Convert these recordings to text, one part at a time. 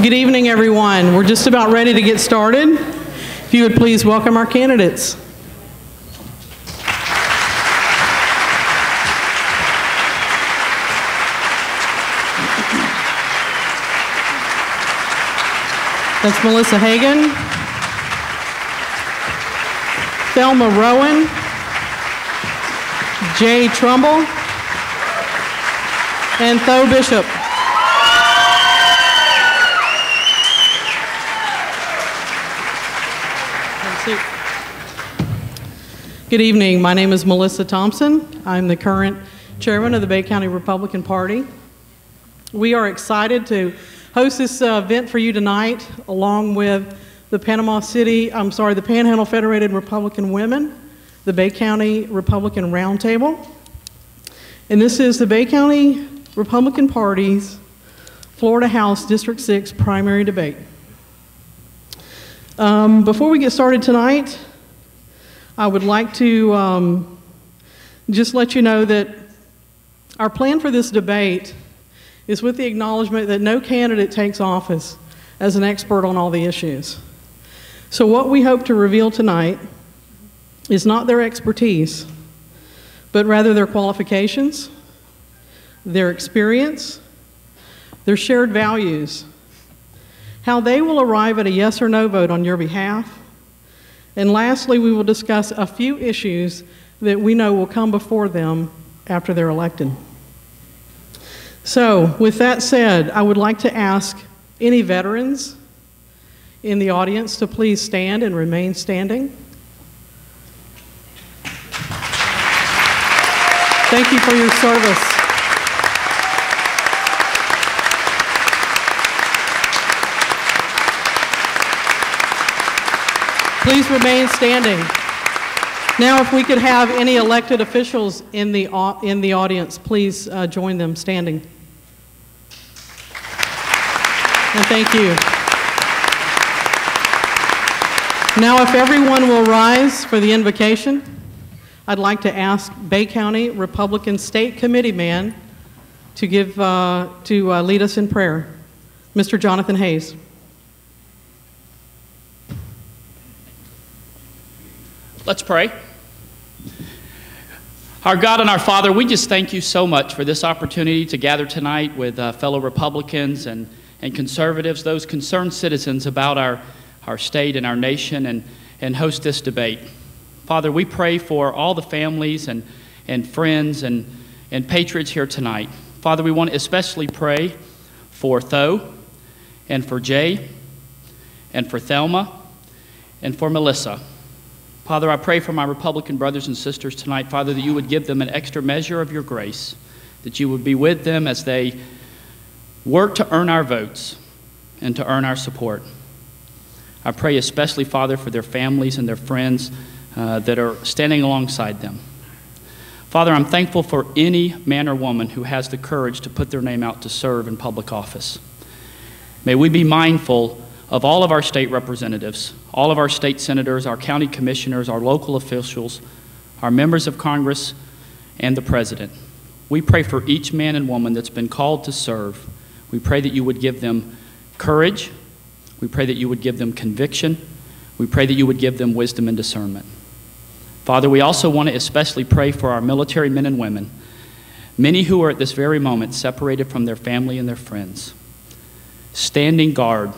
Good evening, everyone. We're just about ready to get started. If you would please welcome our candidates. That's Melissa Hagan, Thelma Rowan, Jay Trumbull, and Tho Bishop. Good evening. My name is Melissa Thompson. I'm the current chairman of the Bay County Republican Party. We are excited to host this event for you tonight, along with the the Panhandle Federated Republican Women, the Bay County Republican Roundtable. And this is the Bay County Republican Party's Florida House District 6 primary debate. Before we get started tonight, I would like to just let you know that our plan for this debate is with the acknowledgement that no candidate takes office as an expert on all the issues. So what we hope to reveal tonight is not their expertise, but rather their qualifications, their experience, their shared values, how they will arrive at a yes or no vote on your behalf, and lastly, we will discuss a few issues that we know will come before them after they're elected. So, with that said, I would like to ask any veterans in the audience to please stand and remain standing. Thank you for your service. Please remain standing. Now, if we could have any elected officials in the audience, please join them standing. And thank you. Now, if everyone will rise for the invocation, I'd like to ask Bay County Republican State Committee man to lead us in prayer. Mr. Jonathan Hayes. Let's pray. Our God and our Father, we just thank you so much for this opportunity to gather tonight with fellow Republicans and conservatives, those concerned citizens about our state and our nation, and host this debate. Father, we pray for all the families and friends and patriots here tonight. Father, we want to especially pray for Tho and for Jay and for Thelma and for Melissa. Father, I pray for my Republican brothers and sisters tonight, Father, that you would give them an extra measure of your grace, that you would be with them as they work to earn our votes and to earn our support. I pray especially, Father, for their families and their friends that are standing alongside them. Father, I'm thankful for any man or woman who has the courage to put their name out to serve in public office. May we be mindful of all of our state representatives, all of our state senators, our county commissioners, our local officials, our members of Congress, and the President. We pray for each man and woman that's been called to serve. We pray that you would give them courage. We pray that you would give them conviction. We pray that you would give them wisdom and discernment. Father, we also want to especially pray for our military men and women, many who are at this very moment separated from their family and their friends, standing guard,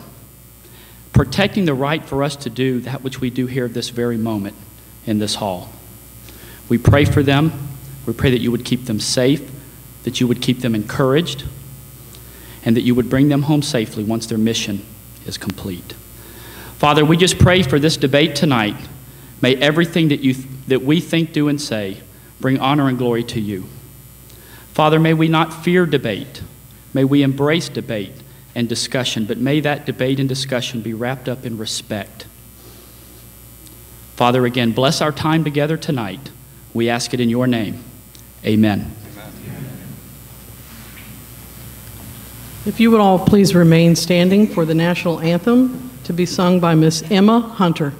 protecting the right for us to do that which we do here at this very moment in this hall. We pray for them. We pray that you would keep them safe, that you would keep them encouraged, and that you would bring them home safely once their mission is complete. Father, we just pray for this debate tonight. May everything that we think, do, and say bring honor and glory to you. Father, may we not fear debate. May we embrace debate and discussion, but may that debate and discussion be wrapped up in respect. Father, again, bless our time together tonight. We ask it in your name. Amen. If you would all please remain standing for the national anthem to be sung by Miss Emma Hunter.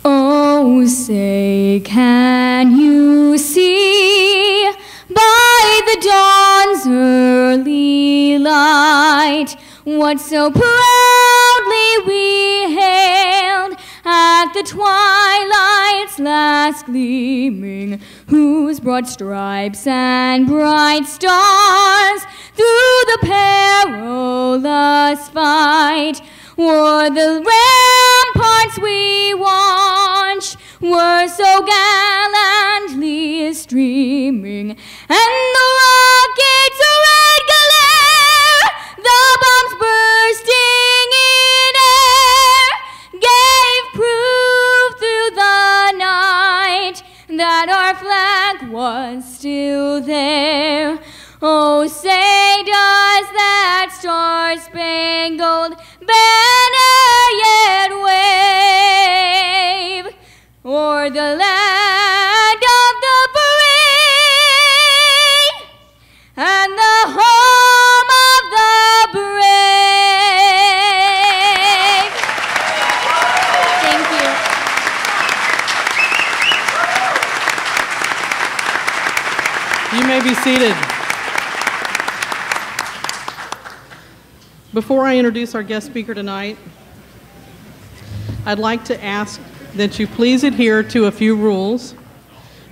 Oh, say, can you see by the dawn's early light, what so proudly we hailed at the twilight's last gleaming, whose broad stripes and bright stars through the perilous fight o'er the ramparts we watched were so gallantly streaming, and the rockets' red glare, the bombs bursting in air, gave proof through the night that our flag was still there. Oh, say does that star-spangled banner yet wave o'er the land of the free and the home of the brave? Thank You may be seated. Before I introduce our guest speaker tonight, I'd like to ask that you please adhere to a few rules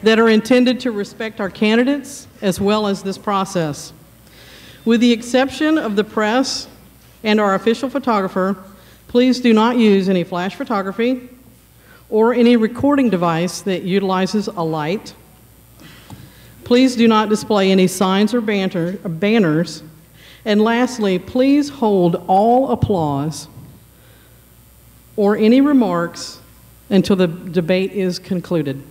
that are intended to respect our candidates as well as this process. With the exception of the press and our official photographer, please do not use any flash photography or any recording device that utilizes a light. Please do not display any signs or banners. And lastly, please hold all applause or any remarks until the debate is concluded.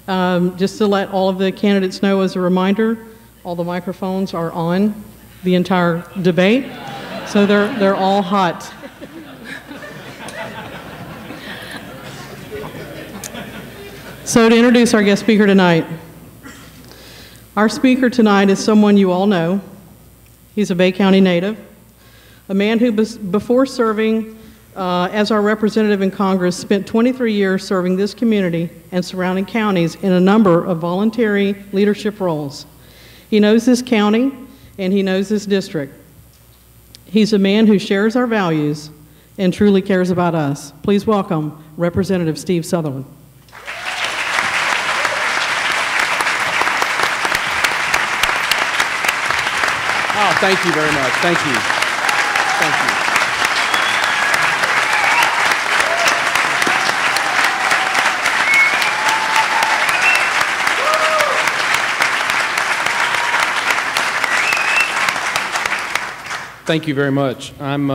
Just to let all of the candidates know as a reminder, all the microphones are on the entire debate, so they're all hot. So to introduce our guest speaker tonight, our speaker tonight is someone you all know. He's a Bay County native, a man who, before serving as our representative in Congress, spent 23 years serving this community and surrounding counties in a number of voluntary leadership roles. He knows this county and he knows this district. He's a man who shares our values and truly cares about us. Please welcome Representative Steve Sutherland. Oh, thank you very much. Thank you. Thank you. Thank you very much. I'm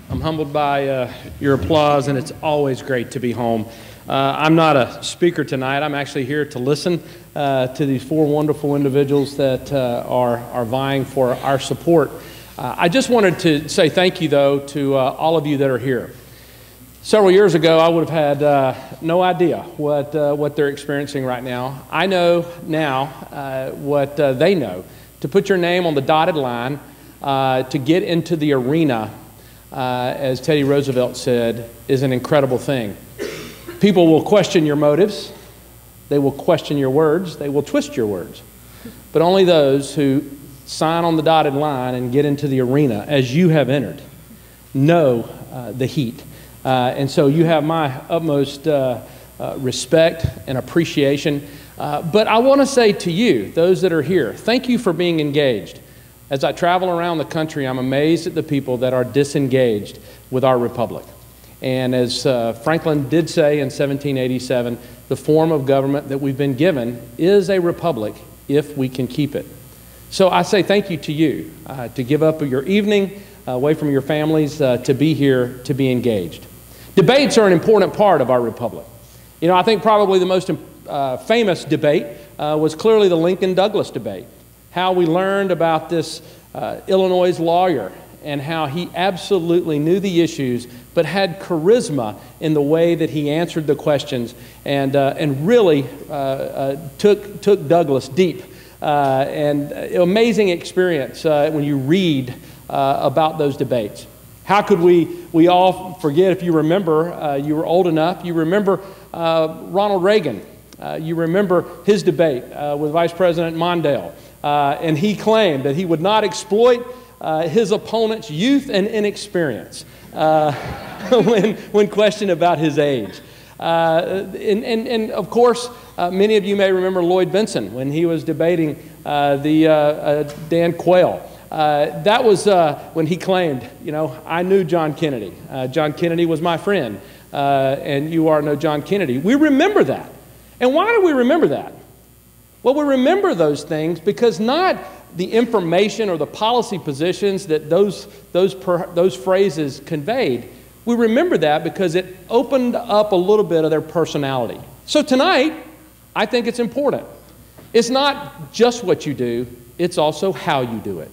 humbled by your applause, and it's always great to be home. I'm not a speaker tonight. I'm actually here to listen to these four wonderful individuals that are vying for our support. I just wanted to say thank you, though, to all of you that are here. Several years ago, I would have had no idea what they're experiencing right now. I know now what they know. To put your name on the dotted line, to get into the arena, as Teddy Roosevelt said, is an incredible thing. People will question your motives, they will question your words, they will twist your words. But only those who sign on the dotted line and get into the arena, as you have entered, know the heat. And so you have my utmost respect and appreciation. But I want to say to you, those that are here, thank you for being engaged. As I travel around the country, I'm amazed at the people that are disengaged with our republic. And as Franklin did say in 1787, the form of government that we've been given is a republic if we can keep it. So I say thank you to you to give up your evening away from your families to be here, to be engaged. Debates are an important part of our republic. You know, I think probably the most famous debate was clearly the Lincoln-Douglas debate. How we learned about this Illinois lawyer and how he absolutely knew the issues but had charisma in the way that he answered the questions and really took Douglas deep. And amazing experience when you read about those debates. How could we all forget, if you remember, you were old enough, you remember Ronald Reagan. You remember his debate with Vice President Mondale. And he claimed that he would not exploit his opponent's youth and inexperience when questioned about his age. And of course, many of you may remember Lloyd Benson when he was debating Dan Quayle. That was when he claimed, you know, I knew John Kennedy. John Kennedy was my friend, and you are no John Kennedy. We remember that. And why do we remember that? Well, we remember those things because not the information or the policy positions that those phrases conveyed. We remember that because it opened up a little bit of their personality. So tonight, I think it's important. It's not just what you do, it's also how you do it.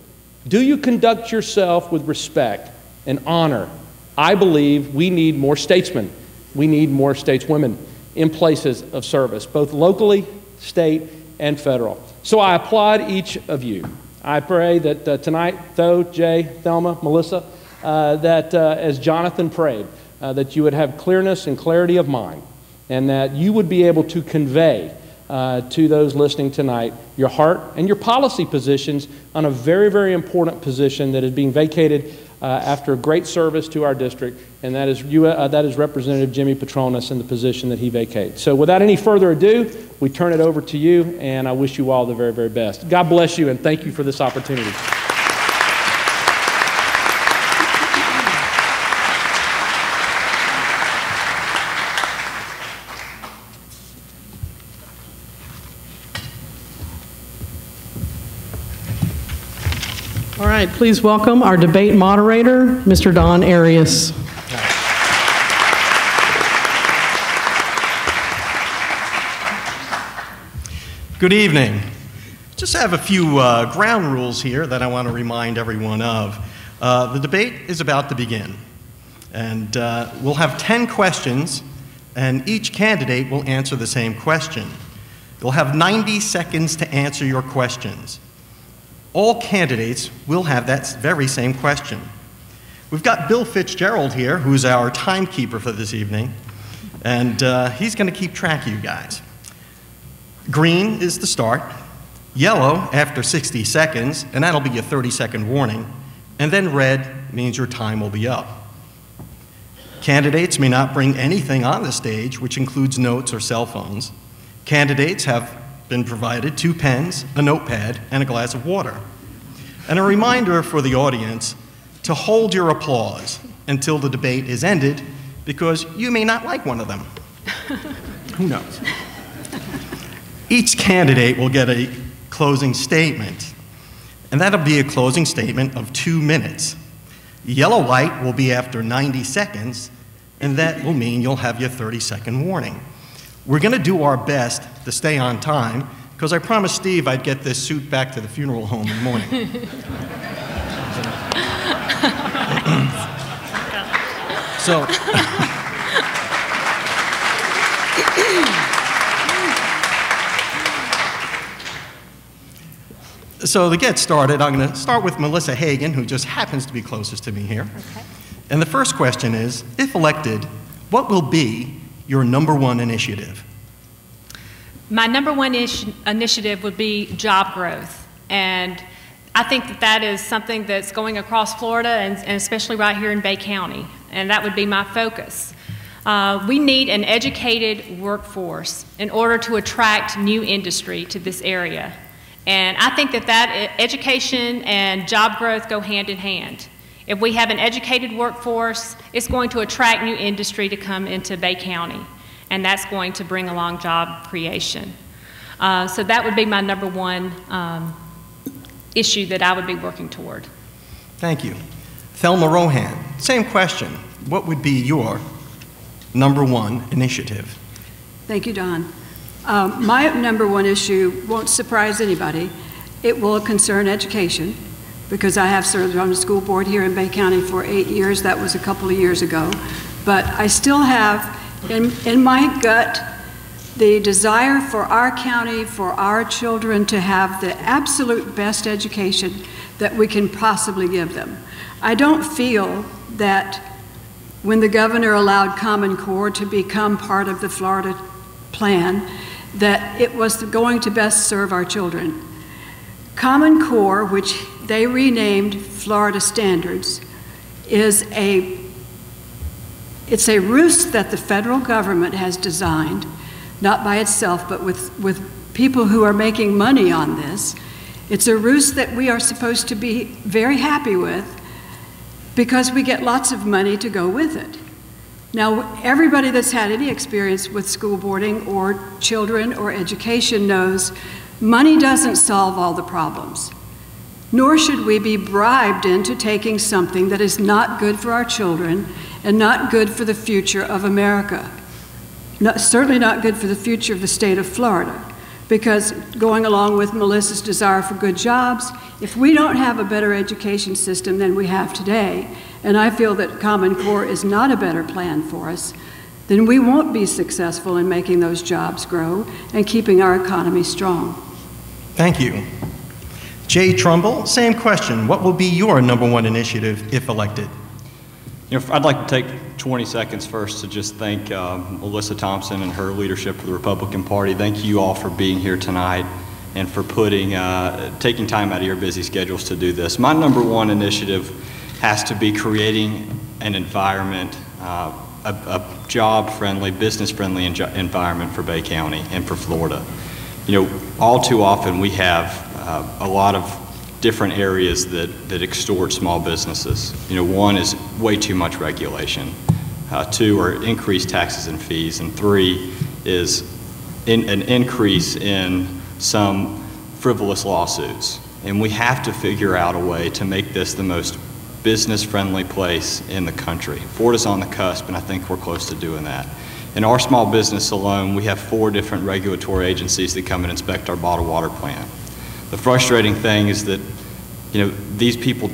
Do you conduct yourself with respect and honor? I believe we need more statesmen. We need more stateswomen in places of service, both locally, state, and federal. So I applaud each of you. I pray that tonight, Tho, Jay, Thelma, Melissa, that as Jonathan prayed, that you would have clearness and clarity of mind, and that you would be able to convey to those listening tonight your heart and your policy positions on a very, very important position that is being vacated after a great service to our district, and that is Representative Jimmy Petronas in the position that he vacates. So without any further ado, we turn it over to you, and I wish you all the very, very best. God bless you, and thank you for this opportunity. All right, please welcome our debate moderator, Mr. Don Arias. Good evening. Just have a few ground rules here that I want to remind everyone of. The debate is about to begin, and we'll have 10 questions, and each candidate will answer the same question. You'll have 90 seconds to answer your questions. All candidates will have that very same question. We've got Bill Fitzgerald here, who's our timekeeper for this evening, and he's going to keep track of you guys. Green is the start, yellow after 60 seconds, and that'll be a 30-second warning, and then red means your time will be up. Candidates may not bring anything on the stage, which includes notes or cell phones. Candidates have been provided 2 pens, a notepad, and a glass of water. And a reminder for the audience to hold your applause until the debate is ended, because you may not like one of them. Who knows? Each candidate will get a closing statement, and that'll be a closing statement of 2 minutes. Yellow light will be after 90 seconds, and that will mean you'll have your 30-second warning. We're going to do our best to stay on time, because I promised Steve I'd get this suit back to the funeral home in the morning. So to get started, I'm going to start with Melissa Hagan, who just happens to be closest to me here. Okay. And the first question is, if elected, what will be your #1 initiative? My #1 initiative would be job growth. And I think that that is something that's going across Florida and especially right here in Bay County. And that would be my focus. We need an educated workforce in order to attract new industry to this area. And I think that education and job growth go hand in hand. If we have an educated workforce, it's going to attract new industry to come into Bay County, and that's going to bring along job creation. So that would be my #1 issue that I would be working toward. Thank you. Thelma Rohan, same question. What would be your #1 initiative? Thank you, Don. My #1 issue won't surprise anybody. It will concern education, because I have served on the school board here in Bay County for 8 years. That was a couple of years ago. But I still have in my gut the desire for our county, for our children to have the absolute best education that we can possibly give them. I don't feel that when the governor allowed Common Core to become part of the Florida plan, that it was going to best serve our children. Common Core, which they renamed Florida Standards is it's a ruse that the federal government has designed, not by itself, but with people who are making money on this. It's a ruse that we are supposed to be very happy with because we get lots of money to go with it. Now, everybody that's had any experience with school boarding or children or education knows money doesn't solve all the problems, nor should we be bribed into taking something that is not good for our children and not good for the future of America. Certainly not good for the future of the state of Florida, because going along with Melissa's desire for good jobs, if we don't have a better education system than we have today, and I feel that Common Core is not a better plan for us, then we won't be successful in making those jobs grow and keeping our economy strong. Thank you. Jay Trumbull, same question. What will be your #1 initiative if elected? You know, I'd like to take 20 seconds first to just thank Melissa Thompson and her leadership for the Republican Party. Thank you all for being here tonight and for taking time out of your busy schedules to do this. My #1 initiative has to be creating an environment, a job-friendly, business-friendly environment for Bay County and for Florida. You know, all too often we have a lot of different areas that extort small businesses. You know, one is way too much regulation. Two are increased taxes and fees. And three is an increase in some frivolous lawsuits. And we have to figure out a way to make this the most business-friendly place in the country. Florida's on the cusp, and I think we're close to doing that. In our small business alone, we have 4 different regulatory agencies that come and inspect our bottled water plant. The frustrating thing is that, you know, these people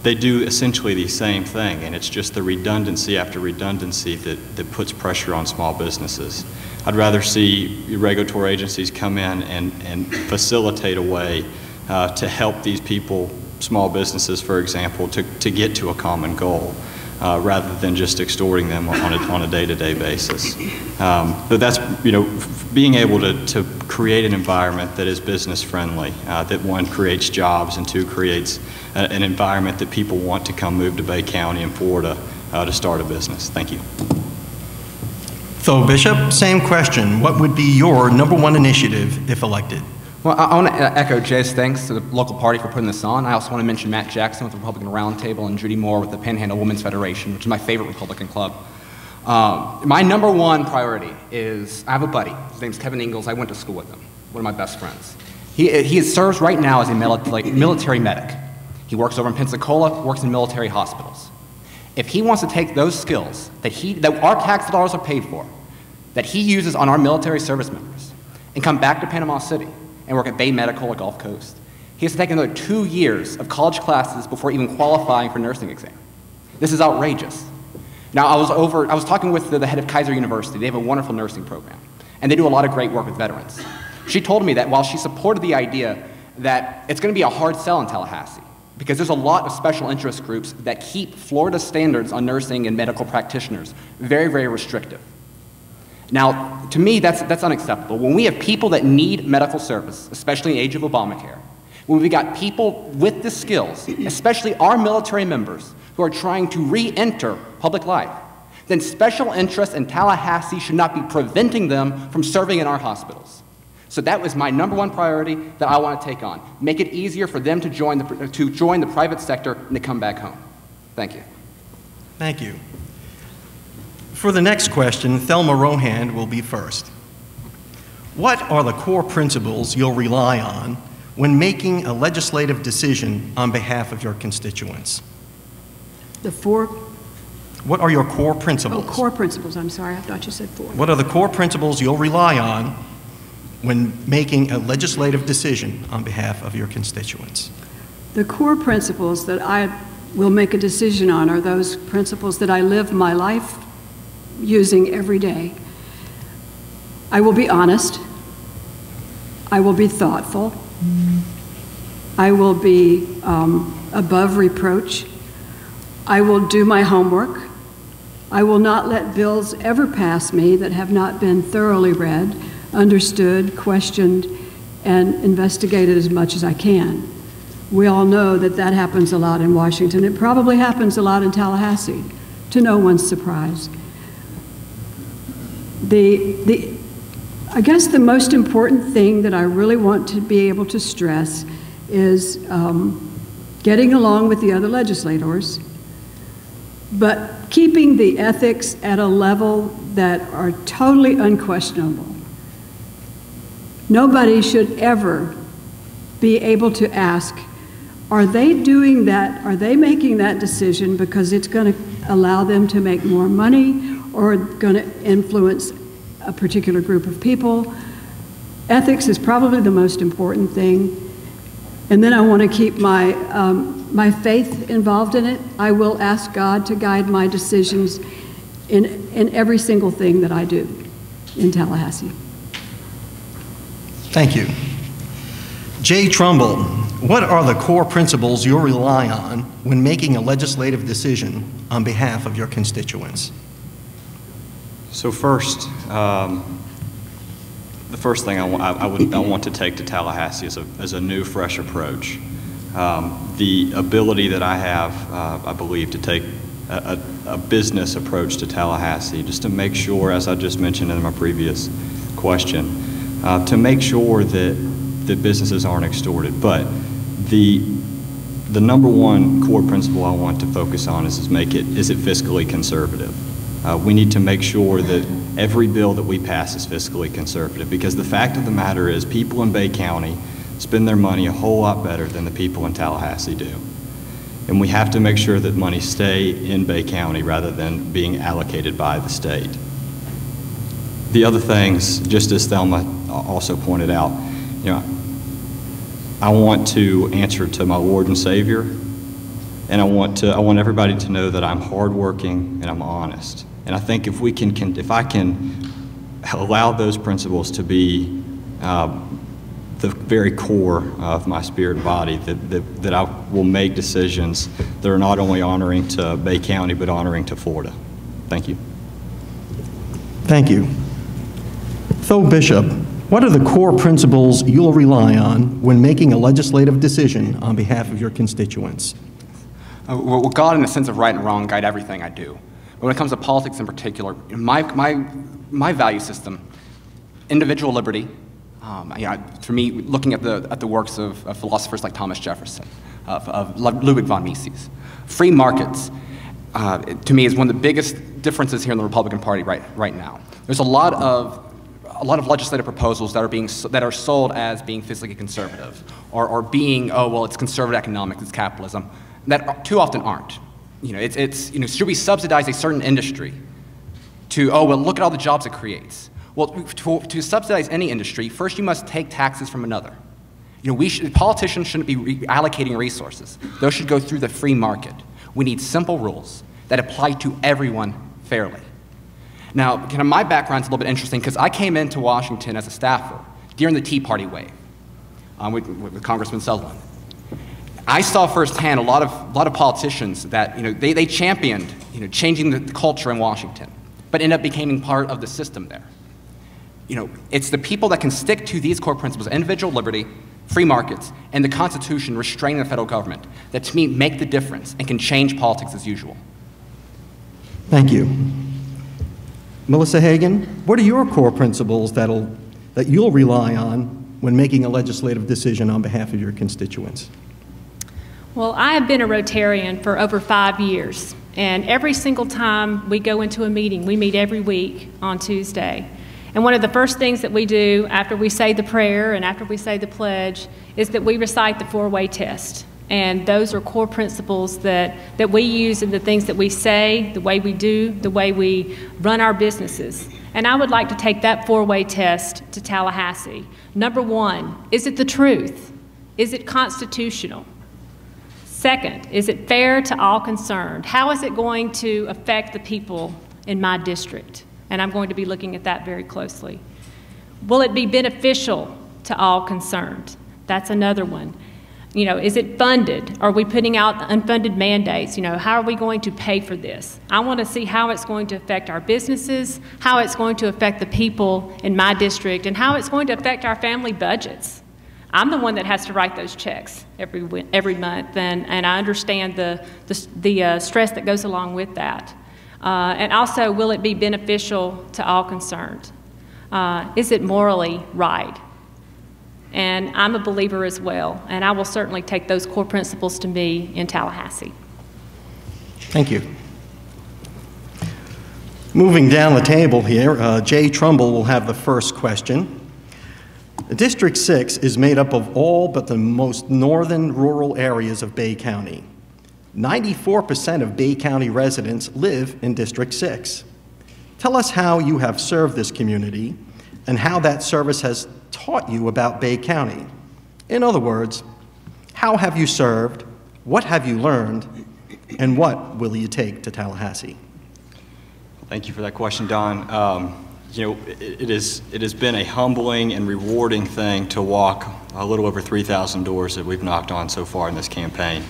they do essentially the same thing, and it's just the redundancy after redundancy that puts pressure on small businesses. I'd rather see regulatory agencies come in and facilitate a way to help these people, small businesses, for example, to get to a common goal, rather than just extorting them on a day-to-day basis. But that's, you know, being able to create an environment that is business-friendly, that one, creates jobs, and two, creates an environment that people want to come move to Bay County and Florida to start a business. Thank you. Phil Bishop, same question. What would be your #1 initiative if elected? Well, I want to echo Jay's thanks to the local party for putting this on. I also want to mention Matt Jackson with the Republican Roundtable and Judy Moore with the Panhandle Women's Federation, which is my favorite Republican club. My #1 priority is, I have a buddy. His name's Kevin Ingalls. I went to school with him, one of my best friends. He serves right now as a military medic. He works over in Pensacola, works in military hospitals. If he wants to take those skills that our tax dollars are paid for, that he uses on our military service members, and come back to Panama City and work at Bay Medical or Gulf Coast, he has to take another 2 years of college classes before even qualifying for nursing exam. This is outrageous. Now, I was talking with the head of Kaiser University. They have a wonderful nursing program, and they do a lot of great work with veterans. She told me that while she supported the idea that it's going to be a hard sell in Tallahassee, because there's a lot of special interest groups that keep Florida standards on nursing and medical practitioners very, very restrictive. Now, to me, that's unacceptable. When we have people that need medical service, especially in the age of Obamacare, when we've got people with the skills, especially our military members, who are trying to re-enter public life, then special interests in Tallahassee should not be preventing them from serving in our hospitals. So that was my #1 priority that I want to take on. Make it easier for them to join the private sector and to come back home. Thank you. Thank you. For the next question, Thelma Rohan will be first. What are the core principles you'll rely on when making a legislative decision on behalf of your constituents? What are your core principles? Oh, core principles. I'm sorry. I thought you said 4. What are the core principles you'll rely on when making a legislative decision on behalf of your constituents? The core principles that I will make a decision on are those principles that I live my life using every day. I will be honest. I will be thoughtful. I will be above reproach. I will do my homework. I will not let bills ever pass me that have not been thoroughly read, understood, questioned, and investigated as much as I can. We all know that that happens a lot in Washington. It probably happens a lot in Tallahassee, to no one's surprise. I guess the most important thing that I really want to be able to stress is getting along with the other legislators, but keeping the ethics at a level that are totally unquestionable. Nobody should ever be able to ask, are they doing that, are they making that decision because it's going to allow them to make more money or going to influence a particular group of people? Ethics is probably the most important thing. And then I want to keep my, my faith involved in it. I will ask God to guide my decisions in every single thing that I do in Tallahassee. Thank you. Jay Trumbull, what are the core principles you'll rely on when making a legislative decision on behalf of your constituents? So first, the first thing I want to take to Tallahassee is a new, fresh approach. The ability that I have, I believe, to take a business approach to Tallahassee, just to make sure, as I just mentioned in my previous question, to make sure that businesses aren't extorted. But the number one core principle I want to focus on is it fiscally conservative. We need to make sure that every bill that we pass is fiscally conservative, because the fact of the matter is people in Bay County spend their money a whole lot better than the people in Tallahassee do. And we have to make sure that money stay in Bay County rather than being allocated by the state. The other things, just as Thelma also pointed out, I want to answer to my Lord and Savior, and I want everybody to know that I'm hardworking and I'm honest. And I think if I can allow those principles to be the very core of my spirit and body, that I will make decisions that are not only honoring to Bay County, but honoring to Florida. Thank you. Thank you. Tho Bishop, what are the core principles you'll rely on when making a legislative decision on behalf of your constituents? Well, God, in the sense of right and wrong, guide everything I do. But when it comes to politics in particular, my value system, individual liberty, for me, looking at the works of philosophers like Thomas Jefferson, of Ludwig von Mises, free markets, to me, is one of the biggest differences here in the Republican Party right now. There's a lot of legislative proposals that are sold as being fiscally conservative, or being, oh well, it's conservative economics, it's capitalism, that too often aren't. Should we subsidize a certain industry to, oh well, look at all the jobs it creates? Well, to subsidize any industry, first you must take taxes from another. Politicians shouldn't be allocating resources. Those should go through the free market. We need simple rules that apply to everyone fairly. Now, my background's a little bit interesting because I came into Washington as a staffer during the Tea Party wave with Congressman Sutherland. I saw firsthand a lot of politicians that they championed changing the culture in Washington, but ended up becoming part of the system there. It's the people that can stick to these core principles: individual liberty, free markets, and the Constitution restraining the federal government, that to me make the difference and can change politics as usual. Thank you. Melissa Hagan, what are your core principles that you'll rely on when making a legislative decision on behalf of your constituents? Well, I have been a Rotarian for over 5 years, and every single time we go into a meeting, we meet every week on Tuesday. And one of the first things that we do after we say the prayer and after we say the pledge is that we recite the four-way test. And those are core principles that we use in the things that we say, the way we do, the way we run our businesses. And I would like to take that four-way test to Tallahassee. Number one, is it the truth? Is it constitutional? Second, is it fair to all concerned? How is it going to affect the people in my district? And I'm going to be looking at that very closely. Will it be beneficial to all concerned? That's another one. Is it funded? Are we putting out unfunded mandates? How are we going to pay for this? I want to see how it's going to affect our businesses, how it's going to affect the people in my district, and how it's going to affect our family budgets. I'm the one that has to write those checks every month, and I understand the stress that goes along with that. And also, will it be beneficial to all concerned? Is it morally right? And I'm a believer as well, and I will certainly take those core principles to me in Tallahassee. Thank you. Moving down the table here, Jay Trumbull will have the first question. District 6 is made up of all but the most northern rural areas of Bay County. 94% of Bay County residents live in District 6. Tell us how you have served this community and how that service has taught you about Bay County. In other words, how have you served, what have you learned, and what will you take to Tallahassee? Thank you for that question, Don. You know, it has been a humbling and rewarding thing to walk a little over 3,000 doors that we've knocked on so far in this campaign.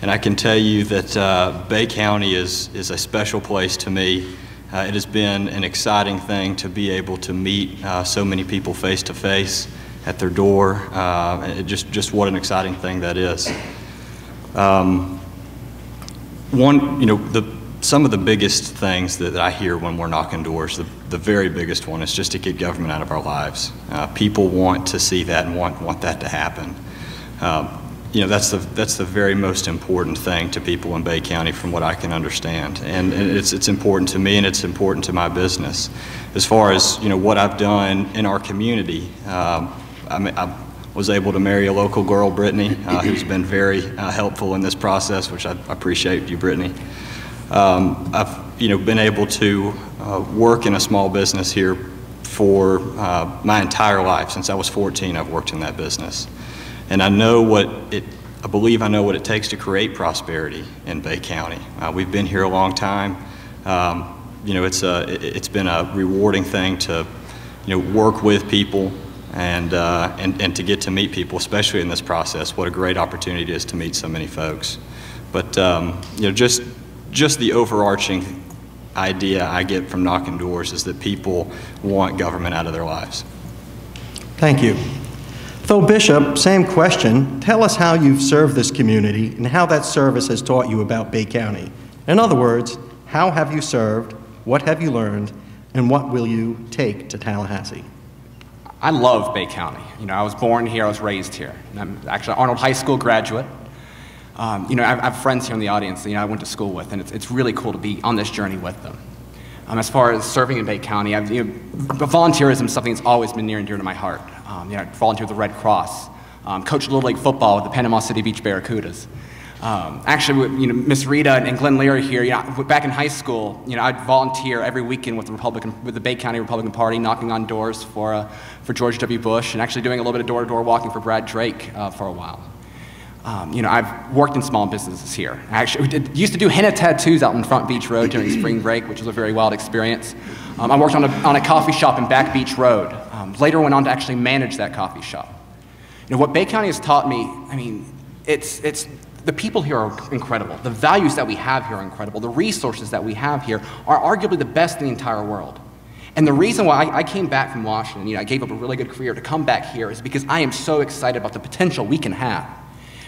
And I can tell you that Bay County is a special place to me. It has been an exciting thing to be able to meet so many people face to face at their door. Just what an exciting thing that is. Some of the biggest things that I hear when we're knocking doors, the very biggest one is just to get government out of our lives. People want to see that and want that to happen. You know, that's the very most important thing to people in Bay County from what I can understand. And it's important to me and it's important to my business. As far as, you know, what I've done in our community, I was able to marry a local girl, Brittany, who's been very helpful in this process, which I appreciate you, Brittany. I've been able to work in a small business here for my entire life. Since I was 14, I've worked in that business. And I believe I know what it takes to create prosperity in Bay County. We've been here a long time. It's been a rewarding thing to, work with people and to get to meet people, especially in this process. What a great opportunity it is to meet so many folks. But just the overarching idea I get from knocking doors is that people want government out of their lives. Thank you. Phil Bishop, same question. Tell us how you've served this community and how that service has taught you about Bay County. In other words, how have you served, what have you learned, and what will you take to Tallahassee? I love Bay County. I was born here, I was raised here. And I'm actually an Arnold High School graduate. I have friends here in the audience I went to school with, and it's really cool to be on this journey with them. As far as serving in Bay County, volunteerism is something that's always been near and dear to my heart. I volunteered with the Red Cross, coached Little League football with the Panama City Beach Barracudas. Actually, Miss Rita and Glenn Leary here, back in high school, I'd volunteer every weekend with the Bay County Republican Party, knocking on doors for George W. Bush, and actually doing a little bit of door-to-door walking for Brad Drake for a while. I've worked in small businesses here. I actually used to do henna tattoos out in Front Beach Road during spring break, which was a very wild experience. I worked on a coffee shop in Back Beach Road. Later went on to actually manage that coffee shop. What Bay County has taught me, it's the people here are incredible. The values that we have here are incredible. The resources that we have here are arguably the best in the entire world. And the reason why I came back from Washington, I gave up a really good career to come back here is because I am so excited about the potential we can have.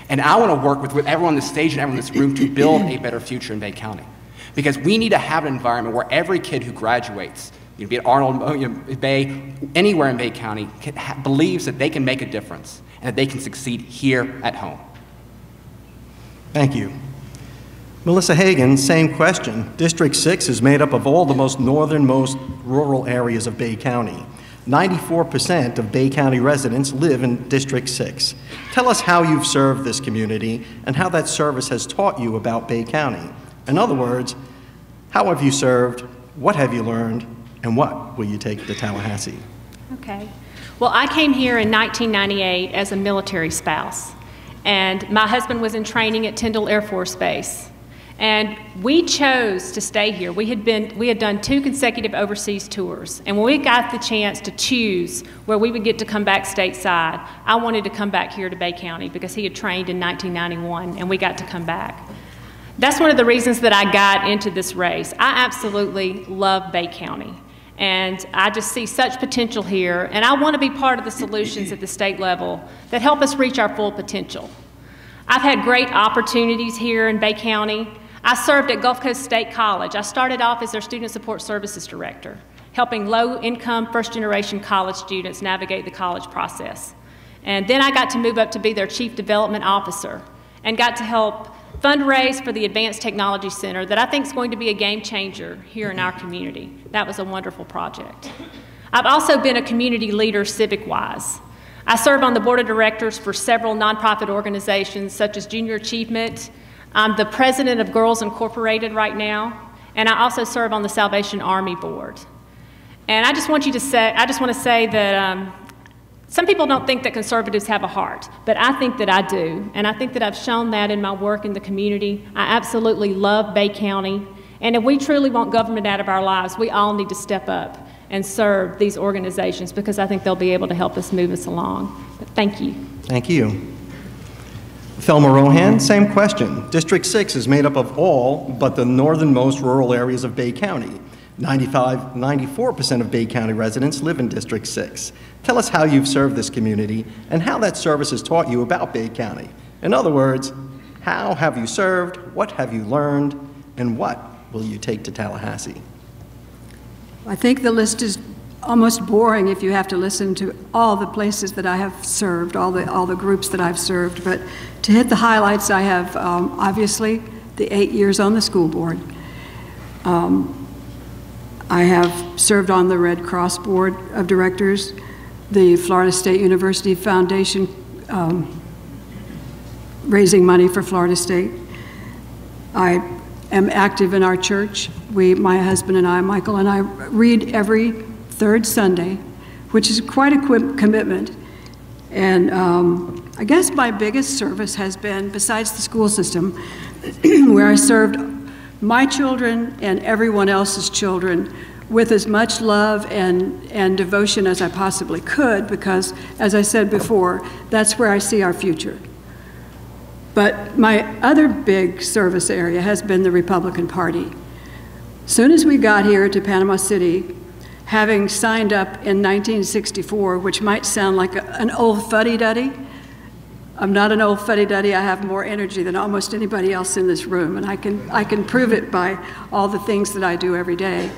And I want to work with everyone on the stage and everyone in this room to build a better future in Bay County. Because we need to have an environment where every kid who graduates, be it Arnold, Bay, anywhere in Bay County, believes that they can make a difference and that they can succeed here at home. Thank you. Melissa Hagan, same question. District 6 is made up of all the most northernmost rural areas of Bay County. 94% of Bay County residents live in District 6. Tell us how you've served this community and how that service has taught you about Bay County. In other words, how have you served, what have you learned, and what will you take to Tallahassee? Okay. Well, I came here in 1998 as a military spouse, and my husband was in training at Tyndall Air Force Base. And we chose to stay here. We had done 2 consecutive overseas tours. And when we got the chance to choose where we would get to come back stateside, I wanted to come back here to Bay County because he had trained in 1991 and we got to come back. That's one of the reasons that I got into this race. I absolutely love Bay County. And I just see such potential here, and I want to be part of the solutions at the state level that help us reach our full potential. I've had great opportunities here in Bay County. I served at Gulf Coast State College. I started off as their Student Support Services Director, helping low-income, first-generation college students navigate the college process. And then I got to move up to be their Chief Development Officer and got to help fundraise for the Advanced Technology Center that I think is going to be a game changer here in our community. That was a wonderful project. I've also been a community leader civic-wise. I serve on the board of directors for several nonprofit organizations such as Junior Achievement. I'm the president of Girls Incorporated right now, and I also serve on the Salvation Army board. And I just want to say that some people don't think that conservatives have a heart, but I think that I do, and I think that I've shown that in my work in the community. I absolutely love Bay County, and if we truly want government out of our lives, we all need to step up and serve these organizations because I think they'll be able to help us move us along. But thank you. Thank you. Thelma Rohan, same question. District 6 is made up of all but the northernmost rural areas of Bay County. 94% of Bay County residents live in District 6. Tell us how you've served this community and how that service has taught you about Bay County. In other words, how have you served, what have you learned, and what will you take to Tallahassee? I think the list is almost boring if you have to listen to all the places that I have served, all the groups that I've served. But to hit the highlights, I have obviously the 8 years on the school board. I have served on the Red Cross Board of Directors, the Florida State University Foundation, raising money for Florida State. I am active in our church. My husband and I, Michael and I, read every third Sunday, which is quite a commitment. And I guess my biggest service has been, besides the school system, where I served my children and everyone else's children with as much love and devotion as I possibly could, because, as I said before, that's where I see our future. But my other big service area has been the Republican Party. As soon as we got here to Panama City, having signed up in 1964, which might sound like an old fuddy-duddy, I'm not an old fuddy-duddy. I have more energy than almost anybody else in this room, and I can prove it by all the things that I do every day.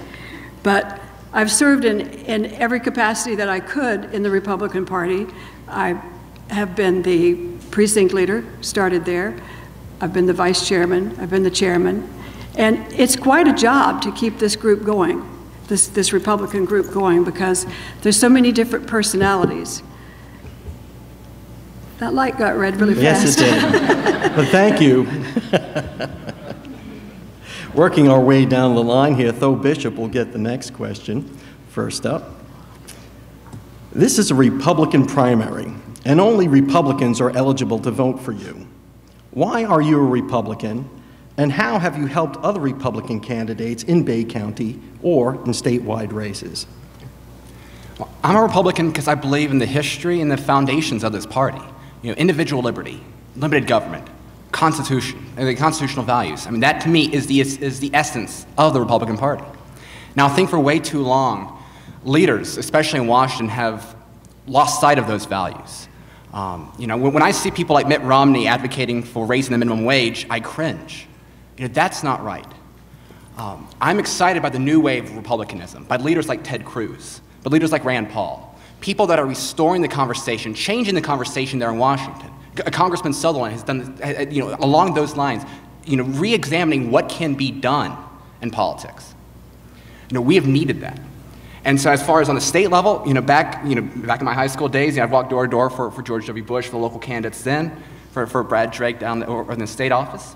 But I've served in every capacity that I could in the Republican Party. I have been the precinct leader, started there. I've been the vice chairman. I've been the chairman. And it's quite a job to keep this group going, this Republican group going, because there's so many different personalities. That light got red really fast. Yes, it did. But thank you. Working our way down the line here, Tho Bishop will get the next question. First up. This is a Republican primary, and only Republicans are eligible to vote for you. Why are you a Republican, and how have you helped other Republican candidates in Bay County or in statewide races? Well, I'm a Republican because I believe in the history and the foundations of this party. You know, individual liberty, limited government, Constitution, and the constitutional values. I mean, that to me is the essence of the Republican Party. Now, I think for way too long, leaders, especially in Washington, have lost sight of those values. You know, when I see people like Mitt Romney advocating for raising the minimum wage, I cringe. You know, that's not right. I'm excited by the new wave of Republicanism, by leaders like Ted Cruz, by leaders like Rand Paul. People that are restoring the conversation, changing the conversation there in Washington. Congressman Sutherland has done, you know, along those lines, you know, re-examining what can be done in politics. You know, we have needed that. And so as far as on the state level, back in my high school days, I'd walk door to door for George W. Bush, for the local candidates then, for Brad Drake down in the state office.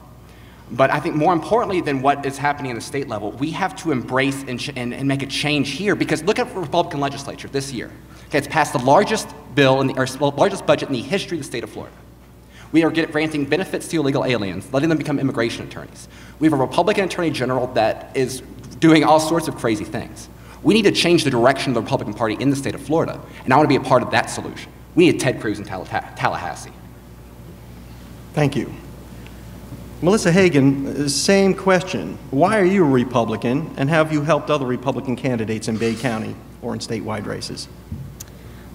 But I think more importantly than what is happening in the state level, we have to embrace and make a change here, because look at the Republican legislature this year. Okay, it's passed the largest bill, largest budget in the history of the state of Florida. We are granting benefits to illegal aliens, letting them become immigration attorneys. We have a Republican Attorney General that is doing all sorts of crazy things. We need to change the direction of the Republican Party in the state of Florida, and I want to be a part of that solution. We need Ted Cruz in Tallahassee. Thank you. Melissa Hagan, same question. Why are you a Republican, and have you helped other Republican candidates in Bay County or in statewide races?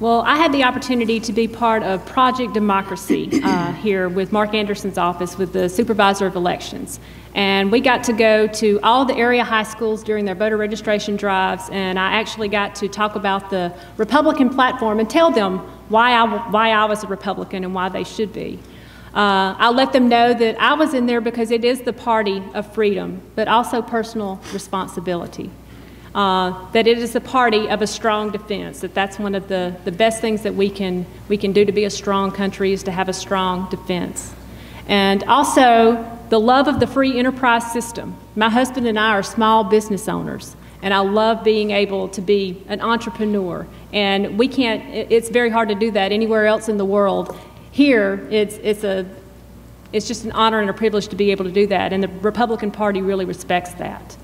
Well, I had the opportunity to be part of Project Democracy here with Mark Anderson's office with the Supervisor of Elections. And we got to go to all the area high schools during their voter registration drives, and I actually got to talk about the Republican platform and tell them why I was a Republican and why they should be. I let them know that I was in there because it is the party of freedom, but also personal responsibility. That it is a party of a strong defense, that's one of the best things that we can do to be a strong country is to have a strong defense. And also the love of the free enterprise system. My husband and I are small business owners, and I love being able to be an entrepreneur. And it's very hard to do that anywhere else in the world. Here, it's just an honor and a privilege to be able to do that, and the Republican Party really respects that.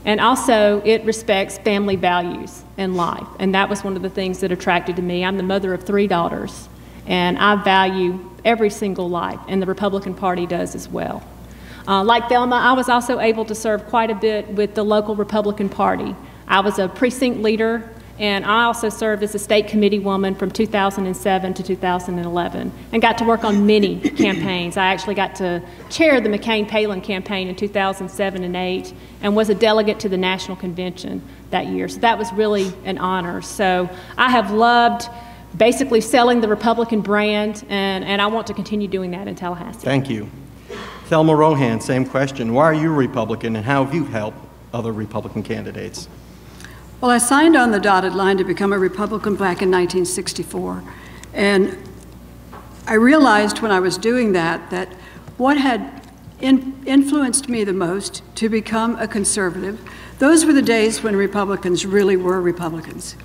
And also, it respects family values and life, and that was one of the things that attracted to me. I'm the mother of 3 daughters, and I value every single life, and the Republican Party does as well. Like Thelma, I was also able to serve quite a bit with the local Republican Party. I was a precinct leader, and I also served as a state committee woman from 2007 to 2011 and got to work on many campaigns. I actually got to chair the McCain-Palin campaign in 2007 and 2008 and was a delegate to the national convention that year. So that was really an honor. So I have loved basically selling the Republican brand, and I want to continue doing that in Tallahassee. Thank you. Thelma Rohan, same question. Why are you a Republican, and how have you helped other Republican candidates? Well, I signed on the dotted line to become a Republican back in 1964. And I realized when I was doing that what had influenced me the most to become a conservative, those were the days when Republicans really were Republicans.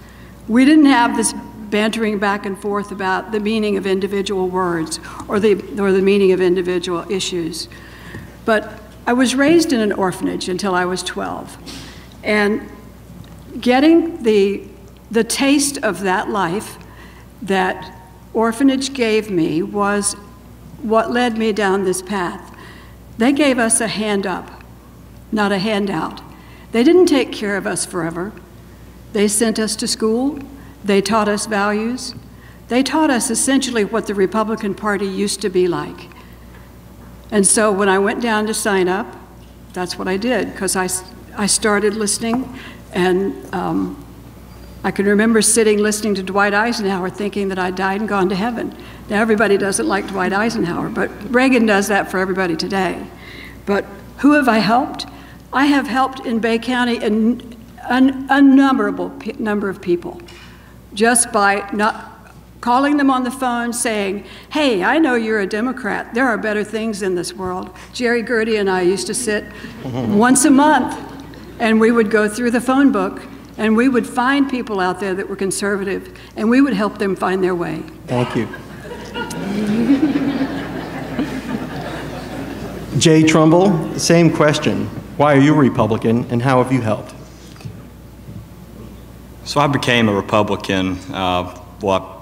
We didn't have this bantering back and forth about the meaning of individual words or the meaning of individual issues. But I was raised in an orphanage until I was 12. And getting the taste of that life that orphanage gave me was what led me down this path. They gave us a hand up, not a handout. They didn't take care of us forever. They sent us to school. They taught us values. They taught us essentially what the Republican Party used to be like. And so when I went down to sign up, that's what I did, because I started listening. And I can remember sitting listening to Dwight Eisenhower thinking that I died and gone to heaven. Now, everybody doesn't like Dwight Eisenhower, but Reagan does that for everybody today. But who have I helped? I have helped in Bay County an unnumberable number of people just by not calling them on the phone saying, hey, I know you're a Democrat. There are better things in this world. Jerry Gertie and I used to sit once a month, and we would go through the phone book, and we would find people out there that were conservative, and we would help them find their way. Thank you. Jay Trumbull, same question. Why are you a Republican, and how have you helped? So I became a Republican, I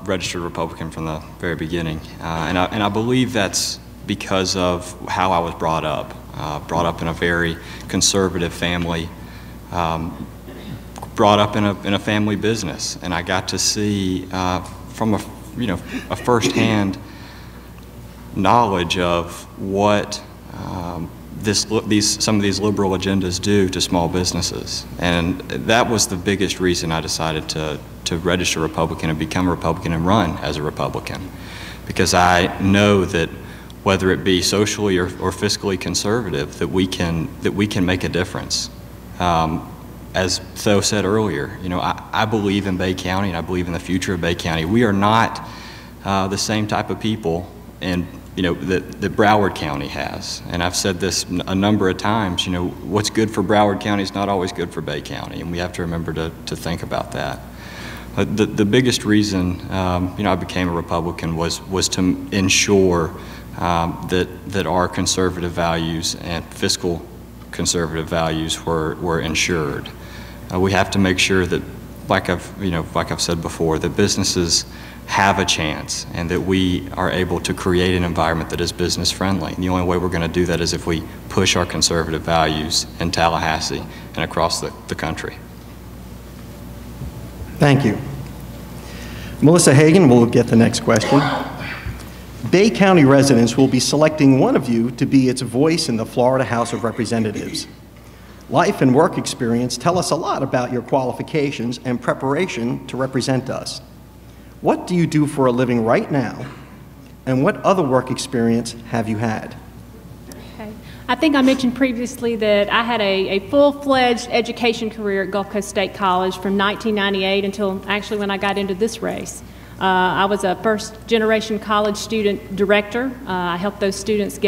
registered Republican from the very beginning, and I believe that's because of how I was brought up in a very conservative family, brought up in a family business, and I got to see from a firsthand knowledge of what some of these liberal agendas do to small businesses, and that was the biggest reason I decided to register Republican and become a Republican and run as a Republican, because I know that whether it be socially or fiscally conservative, that we can make a difference. As Tho said earlier, I believe in Bay County, and I believe in the future of Bay County. We are not the same type of people that Broward County has. And I've said this a number of times, what's good for Broward County is not always good for Bay County, and we have to remember to think about that. The biggest reason I became a Republican was to ensure that our conservative values and fiscal conservative values were ensured. We have to make sure that, like I've said before, that businesses have a chance and that we are able to create an environment that is business friendly. And the only way we're going to do that is if we push our conservative values in Tallahassee and across the country. Thank you. Melissa Hagan will get the next question. Bay County residents will be selecting one of you to be its voice in the Florida House of Representatives. Life and work experience tell us a lot about your qualifications and preparation to represent us. What do you do for a living right now, and what other work experience have you had? Okay. I think I mentioned previously that I had a full-fledged education career at Gulf Coast State College from 1998 until actually when I got into this race. I was a first-generation college student director. I helped those students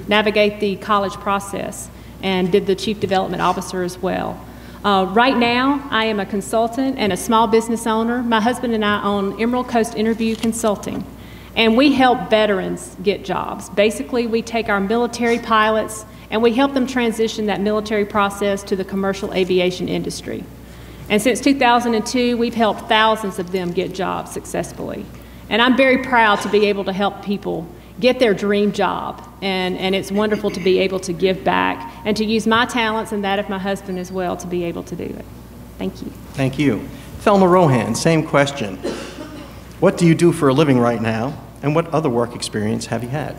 navigate the college process, and did the chief development officer as well. Right now, I am a consultant and a small business owner. My husband and I own Emerald Coast Interview Consulting, and we help veterans get jobs. Basically, we take our military pilots and we help them transition that military process to the commercial aviation industry. And since 2002, we've helped thousands of them get jobs successfully. And I'm very proud to be able to help people get their dream job. And it's wonderful to be able to give back and to use my talents and that of my husband as well to be able to do it. Thank you. Thank you. Thelma Rohan, same question. What do you do for a living right now, and what other work experience have you had?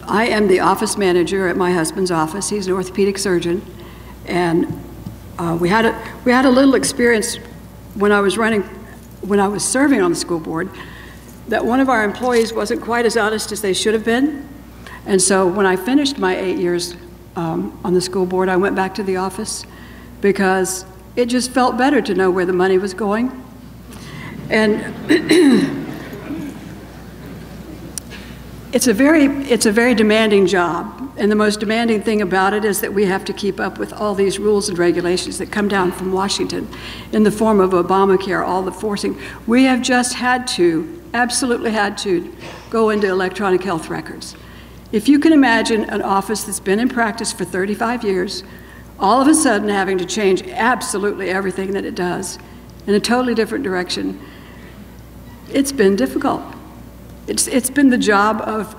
I am the office manager at my husband's office. He's an orthopedic surgeon, and we had a little experience when I was serving on the school board, that one of our employees wasn't quite as honest as they should have been. And so when I finished my 8 years on the school board, I went back to the office because it just felt better to know where the money was going. And it's a very demanding job. And the most demanding thing about it is that we have to keep up with all these rules and regulations that come down from Washington in the form of Obamacare, all the forcing. We have just had to, absolutely had to, go into electronic health records. If you can imagine an office that's been in practice for 35 years, all of a sudden having to change absolutely everything that it does in a totally different direction, it's been difficult. It's been the job of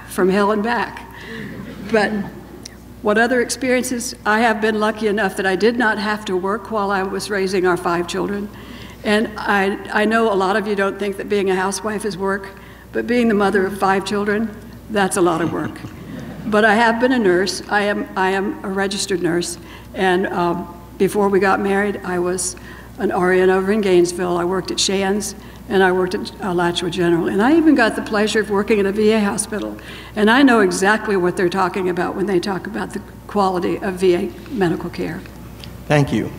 from hell and back. But what other experiences? I have been lucky enough that I did not have to work while I was raising our 5 children. And I know a lot of you don't think that being a housewife is work, but being the mother of 5 children, that's a lot of work. But I have been a nurse. I am a registered nurse. And before we got married, I was an RN over in Gainesville. I worked at Shands, and I worked at Alachua General. And I even got the pleasure of working at a VA hospital. And I know exactly what they're talking about when they talk about the quality of VA medical care. Thank you.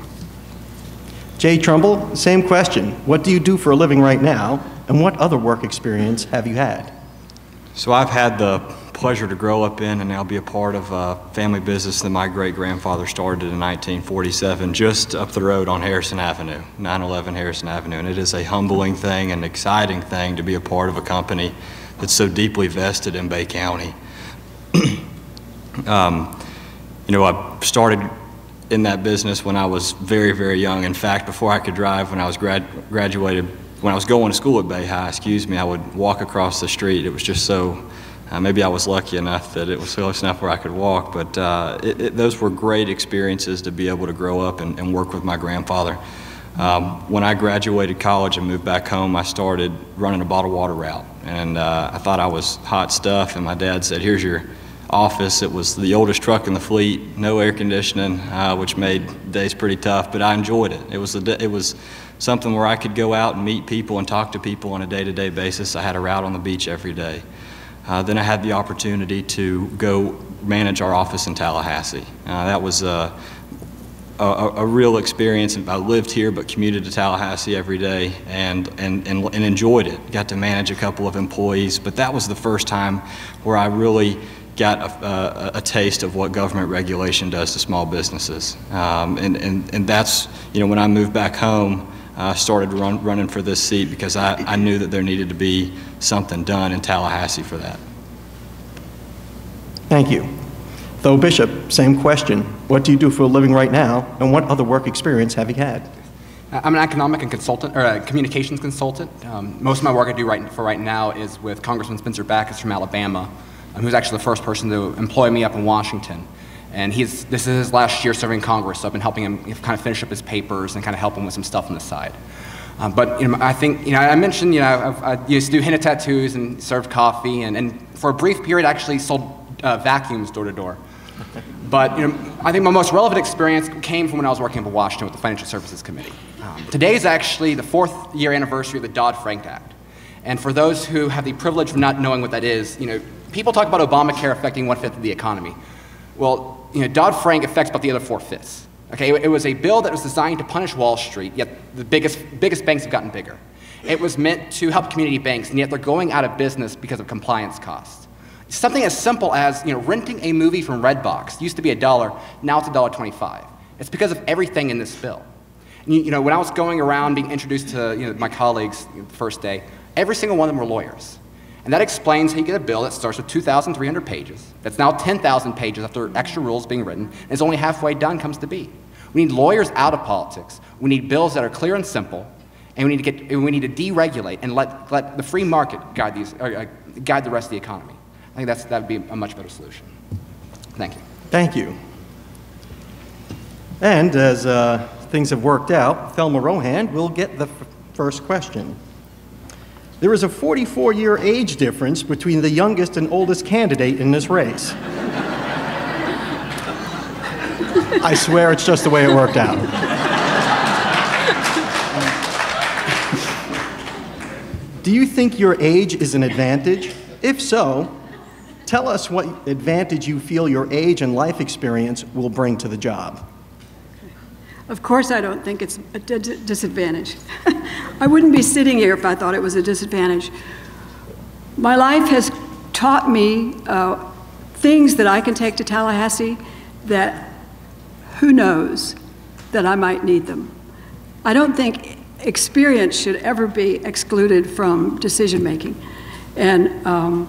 Jay Trumbull, same question. What do you do for a living right now, and what other work experience have you had? So I've had the pleasure to grow up in and now be a part of a family business that my great-grandfather started in 1947 just up the road on Harrison Avenue, 911 Harrison Avenue. And it is a humbling thing, an exciting thing to be a part of a company that's so deeply vested in Bay County. You know, I started in that business when I was very, very young. In fact, before I could drive, when I was graduated, when I was going to school at Bay High, I would walk across the street. It was just so, maybe I was lucky enough that it was close enough where I could walk, but those were great experiences to be able to grow up and work with my grandfather. When I graduated college and moved back home, I started running a bottled water route, and I thought I was hot stuff, and my dad said, "Here's your office." It was the oldest truck in the fleet, no air conditioning, which made days pretty tough, but I enjoyed it. It was something where I could go out and meet people and talk to people on a day-to-day basis. I had a route on the beach every day. Then I had the opportunity to go manage our office in Tallahassee. That was a real experience. I lived here but commuted to Tallahassee every day and enjoyed it. Got to manage a couple of employees, but that was the first time where I really got a taste of what government regulation does to small businesses. And that's, you know, when I moved back home, I started running for this seat because I knew that there needed to be something done in Tallahassee for that. Thank you. Tho Bishop, same question. What do you do for a living right now, and what other work experience have you had? I'm an economic and consultant, or a communications consultant. Most of my work I do right now is with Congressman Spencer Backus from Alabama, who's actually the first person to employ me up in Washington. And this is his last year serving Congress, so I've been helping him kind of finish up his papers and kind of help him with some stuff on the side. But I think, I mentioned, I used to do henna tattoos and served coffee, and for a brief period I actually sold vacuums door to door. But I think my most relevant experience came from when I was working in Washington with the Financial Services Committee. Today is actually the 4th year anniversary of the Dodd-Frank Act. And for those who have the privilege of not knowing what that is, people talk about Obamacare affecting 1/5 of the economy. Well, Dodd-Frank affects about the other 4/5. Okay, it was a bill that was designed to punish Wall Street, yet the biggest banks have gotten bigger. It was meant to help community banks, and yet they're going out of business because of compliance costs. Something as simple as renting a movie from Redbox used to be $1, now it's $1.25. It's because of everything in this bill. And, when I was going around being introduced to my colleagues the first day, every single one of them were lawyers. And that explains how you get a bill that starts with 2,300 pages, that's now 10,000 pages after extra rules being written, and is only halfway done comes to be. We need lawyers out of politics. We need bills that are clear and simple, and we need to deregulate and let the free market guide the rest of the economy. I think that would be a much better solution. Thank you. Thank you. And as things have worked out, Thelma Rohan will get the first question. There is a 44-year age difference between the youngest and oldest candidate in this race. I swear it's just the way it worked out. Do you think your age is an advantage? If so, tell us what advantage you feel your age and life experience will bring to the job. Of course I don't think it's a disadvantage. I wouldn't be sitting here if I thought it was a disadvantage. My life has taught me things that I can take to Tallahassee that who knows that I might need them. I don't think experience should ever be excluded from decision making. And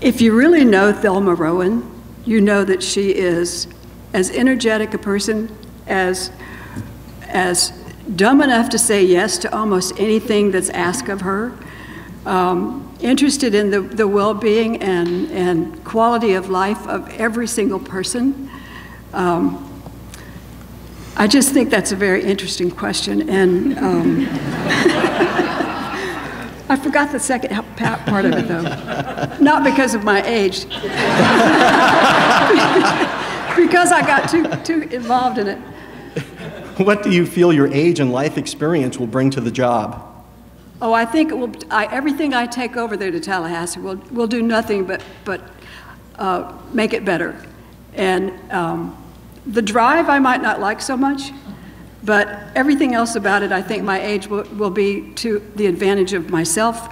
if you really know Thelma Rohan, you know that she is as energetic a person, as dumb enough to say yes to almost anything that's asked of her, interested in the well-being and quality of life of every single person. I just think that's a very interesting question, and I forgot the second part of it, though. Not because of my age. Because I got too involved in it. What do you feel your age and life experience will bring to the job? Oh, I think it will. Everything I take over there to Tallahassee will do nothing but make it better. And the drive I might not like so much, but everything else about it, I think my age will be to the advantage of myself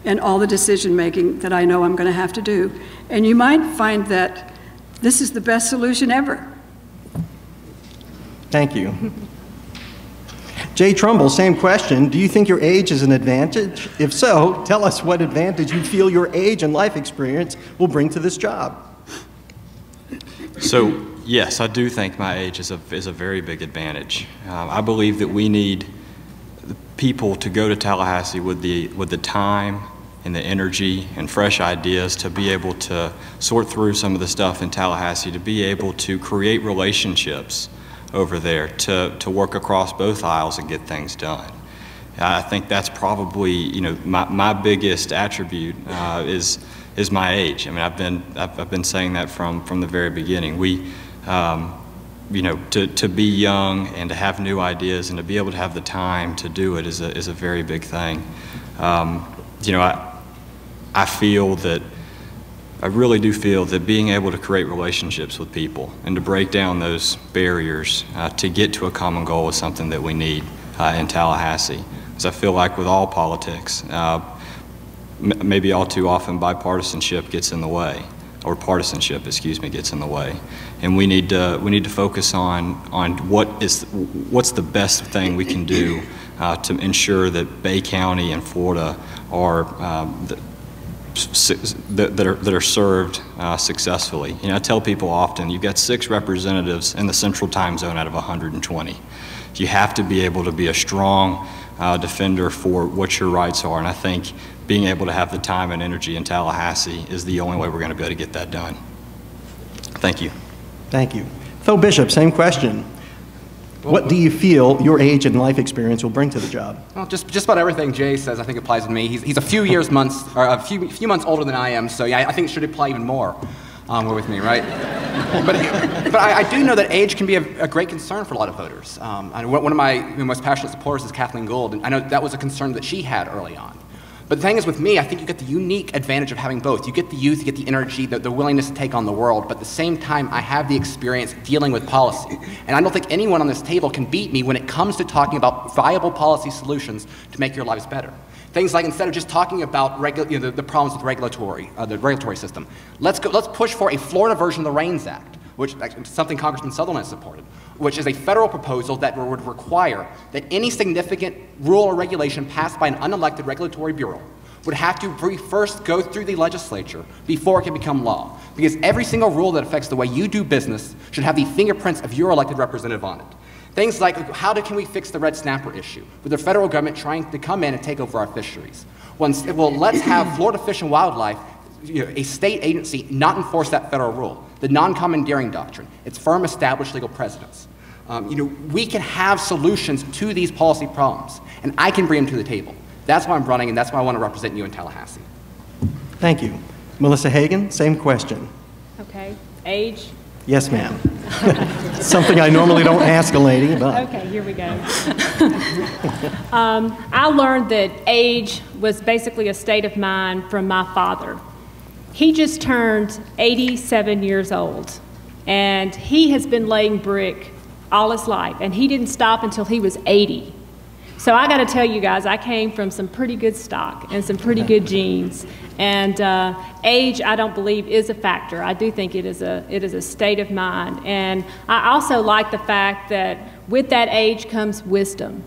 and all the decision making that I know I'm going to have to do. And you might find that this is the best solution ever. Thank you. Jay Trumbull, same question. Do you think your age is an advantage? If so, tell us what advantage you feel your age and life experience will bring to this job. So, yes, I do think my age is a very big advantage. I believe that we need people to go to Tallahassee with the time and the energy and fresh ideas to be able to sort through some of the stuff in Tallahassee, to be able to create relationships over there, to work across both aisles and get things done. I think that's probably my biggest attribute is my age. I mean, I've been saying that from the very beginning. We to be young and to have new ideas and to be able to have the time to do it is a very big thing. I really do feel that being able to create relationships with people and to break down those barriers to get to a common goal is something that we need in Tallahassee. Because I feel like with all politics, maybe all too often bipartisanship gets in the way, or partisanship, excuse me, gets in the way. And we need to focus on what's the best thing we can do to ensure that Bay County and Florida are that are served successfully. I tell people often, you've got 6 representatives in the Central Time Zone out of 120. You have to be able to be a strong defender for what your rights are, and I think being able to have the time and energy in Tallahassee is the only way we're going to be able to get that done. Thank you. Thank you. Phil Bishop, same question. What do you feel your age and life experience will bring to the job? Well, just about everything Jay says, I think applies to me. He's a few months older than I am, so yeah, I think it should apply even more. With me, right? but I do know that age can be a great concern for a lot of voters. One of my most passionate supporters is Kathleen Gould, and I know that was a concern that she had early on. But the thing is with me, I think you get the unique advantage of having both. You get the youth, you get the energy, the willingness to take on the world, but at the same time, I have the experience dealing with policy. And I don't think anyone on this table can beat me when it comes to talking about viable policy solutions to make your lives better. Things like, instead of just talking about the problems with the regulatory system, let's push for a Florida version of the REINS Act, which is something Congressman Sutherland has supported, which is a federal proposal that would require that any significant rule or regulation passed by an unelected regulatory bureau would have to first go through the legislature before it can become law. Because every single rule that affects the way you do business should have the fingerprints of your elected representative on it. Things like, can we fix the red snapper issue, with the federal government trying to come in and take over our fisheries? Well, let's have Florida Fish and Wildlife, a state agency, not enforce that federal rule. The non-commandeering doctrine, its firm established legal precedents. We can have solutions to these policy problems, and I can bring them to the table. That's why I'm running, and that's why I want to represent you in Tallahassee. Thank you. Melissa Hagan, same question. Okay. Age? Yes, ma'am. Something I normally don't ask a lady, but. Okay, here we go. I learned that age was basically a state of mind from my father. He just turned 87 years old, and he has been laying brick all his life, and he didn't stop until he was 80. So I got to tell you guys, I came from some pretty good stock and some pretty good genes. And age, I don't believe, is a factor. I do think it is a state of mind. And I also like the fact that with that age comes wisdom.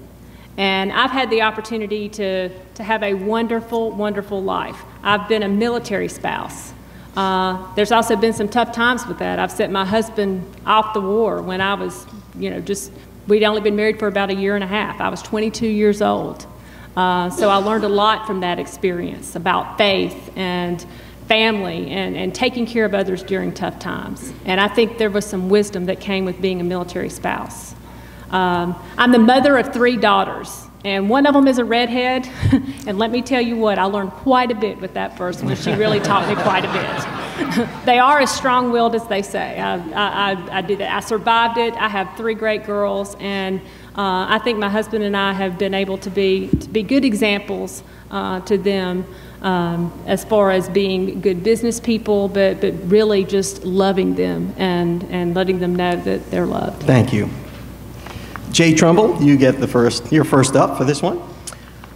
And I've had the opportunity to have a wonderful, wonderful life. I've been a military spouse. There's also been some tough times with that. I've sent my husband off the war when I was, we'd only been married for about a year and a half. I was 22 years old. So I learned a lot from that experience about faith and family and taking care of others during tough times. And I think there was some wisdom that came with being a military spouse. I'm the mother of 3 daughters, and one of them is a redhead. And let me tell you what, I learned quite a bit with that first one. She really taught me quite a bit. They are as strong-willed as they say. I did that. I survived it. I have 3 great girls, and I think my husband and I have been able to be good examples to them as far as being good business people, but really just loving them and letting them know that they're loved. Thank you. Jay Trumbull, you get you're first up for this one.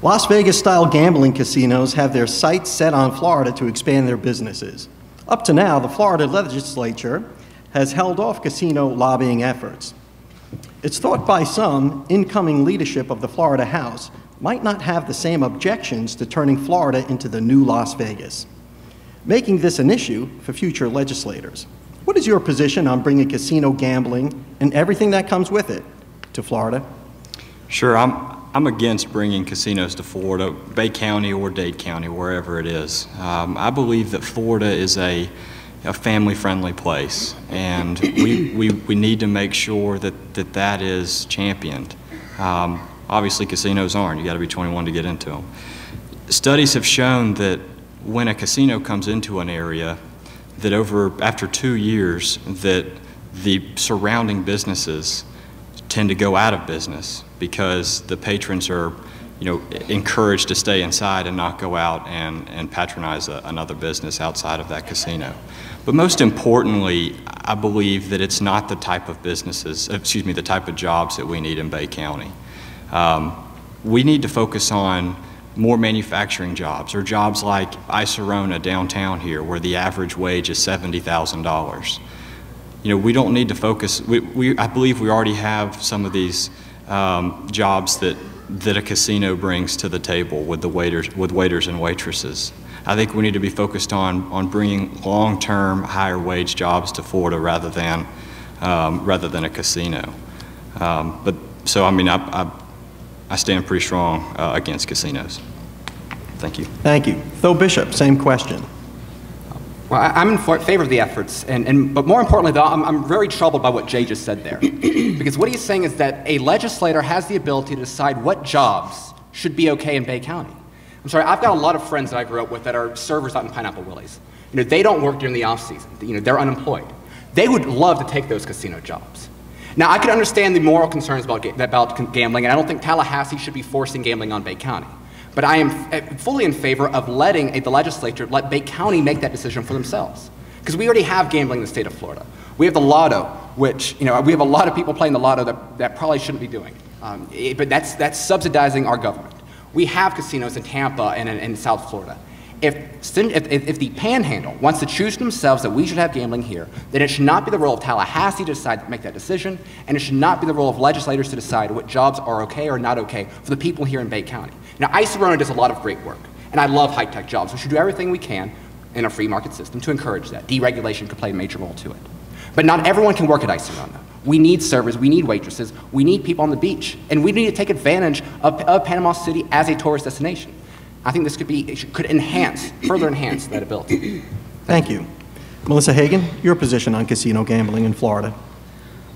Las Vegas-style gambling casinos have their sights set on Florida to expand their businesses. Up to now, the Florida legislature has held off casino lobbying efforts. It's thought by some incoming leadership of the Florida House might not have the same objections to turning Florida into the new Las Vegas, making this an issue for future legislators. What is your position on bringing casino gambling and everything that comes with it to Florida? Sure, I'm against bringing casinos to Florida, Bay County or Dade County, wherever it is. I believe that Florida is a family-friendly place, and we need to make sure that is championed. Obviously, casinos aren't. You got to be 21 to get into them. Studies have shown that when a casino comes into an area, that after 2 years, that the surrounding businesses tend to go out of business because the patrons are, encouraged to stay inside and not go out and patronize another business outside of that casino. But most importantly, I believe that it's not the type of the type of jobs that we need in Bay County. We need to focus on more manufacturing jobs, or jobs like Iserona downtown here, where the average wage is $70,000. We don't need to focus. I believe we already have some of these jobs that a casino brings to the table with waiters and waitresses. I think we need to be focused on bringing long-term, higher wage jobs to Florida rather than a casino. But So, I mean, I stand pretty strong against casinos. Thank you. Thank you. Phil Bishop, same question. Well, I'm in favor of the efforts, but more importantly, though, I'm very troubled by what Jay just said there. Because what he's saying is that a legislator has the ability to decide what jobs should be okay in Bay County. I'm sorry, I've got a lot of friends that I grew up with that are servers out in Pineapple Willies. You know, they don't work during the off season. You know, they're unemployed. They would love to take those casino jobs. Now, I can understand the moral concerns about gambling, and I don't think Tallahassee should be forcing gambling on Bay County. But I am fully in favor of letting the legislature let Bay County make that decision for themselves. Because we already have gambling in the state of Florida. We have the lotto, which, you know, we have a lot of people playing the lotto that probably shouldn't be doing. But that's subsidizing our government. We have casinos in Tampa and in South Florida. If the Panhandle wants to choose themselves that we should have gambling here, then it should not be the role of Tallahassee to make that decision, and it should not be the role of legislators to decide what jobs are okay or not okay for the people here in Bay County. Now, Iserona does a lot of great work, and I love high-tech jobs. We should do everything we can in a free market system to encourage that. Deregulation could play a major role to it. But not everyone can work at Iserona. We need servers, we need waitresses, we need people on the beach, and we need to take advantage of Panama City as a tourist destination. I think this could further enhance that ability. Thank you. Melissa Hagan, your position on casino gambling in Florida.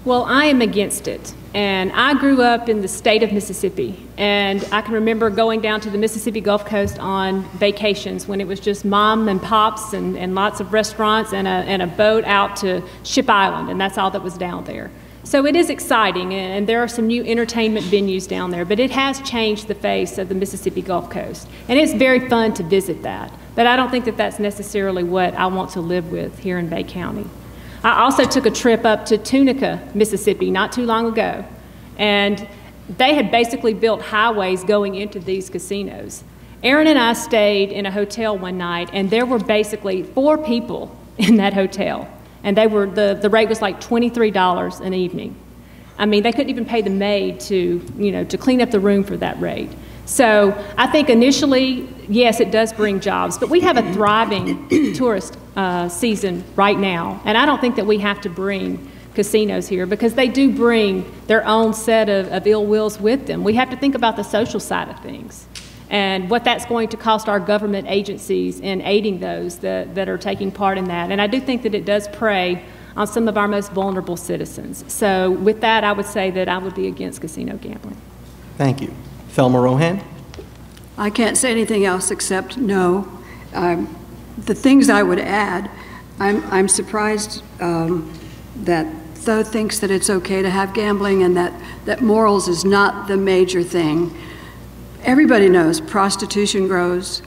Well, I am against it. And I grew up in the state of Mississippi. And I can remember going down to the Mississippi Gulf Coast on vacations when it was just mom and pops and lots of restaurants and a boat out to Ship Island. And that's all that was down there. So it is exciting, and there are some new entertainment venues down there, but it has changed the face of the Mississippi Gulf Coast. And it's very fun to visit that. But I don't think that that's necessarily what I want to live with here in Bay County. I also took a trip up to Tunica, Mississippi, not too long ago. And they had basically built highways going into these casinos. Aaron and I stayed in a hotel one night, and there were basically 4 people in that hotel. And they were, the rate was like $23 an evening. I mean, they couldn't even pay the maid to clean up the room for that rate. So I think initially, yes, it does bring jobs, but we have a thriving tourist season right now. And I don't think that we have to bring casinos here because they do bring their own set of ill wills with them. We have to think about the social side of things and what that's going to cost our government agencies in aiding those that are taking part in that. And I do think that it does prey on some of our most vulnerable citizens. So with that, I would say that I would be against casino gambling. Thank you. Thelma Rohan? I can't say anything else except no. The things I would add, I'm surprised that Tho thinks that it's okay to have gambling and that morals is not the major thing. Everybody knows prostitution grows,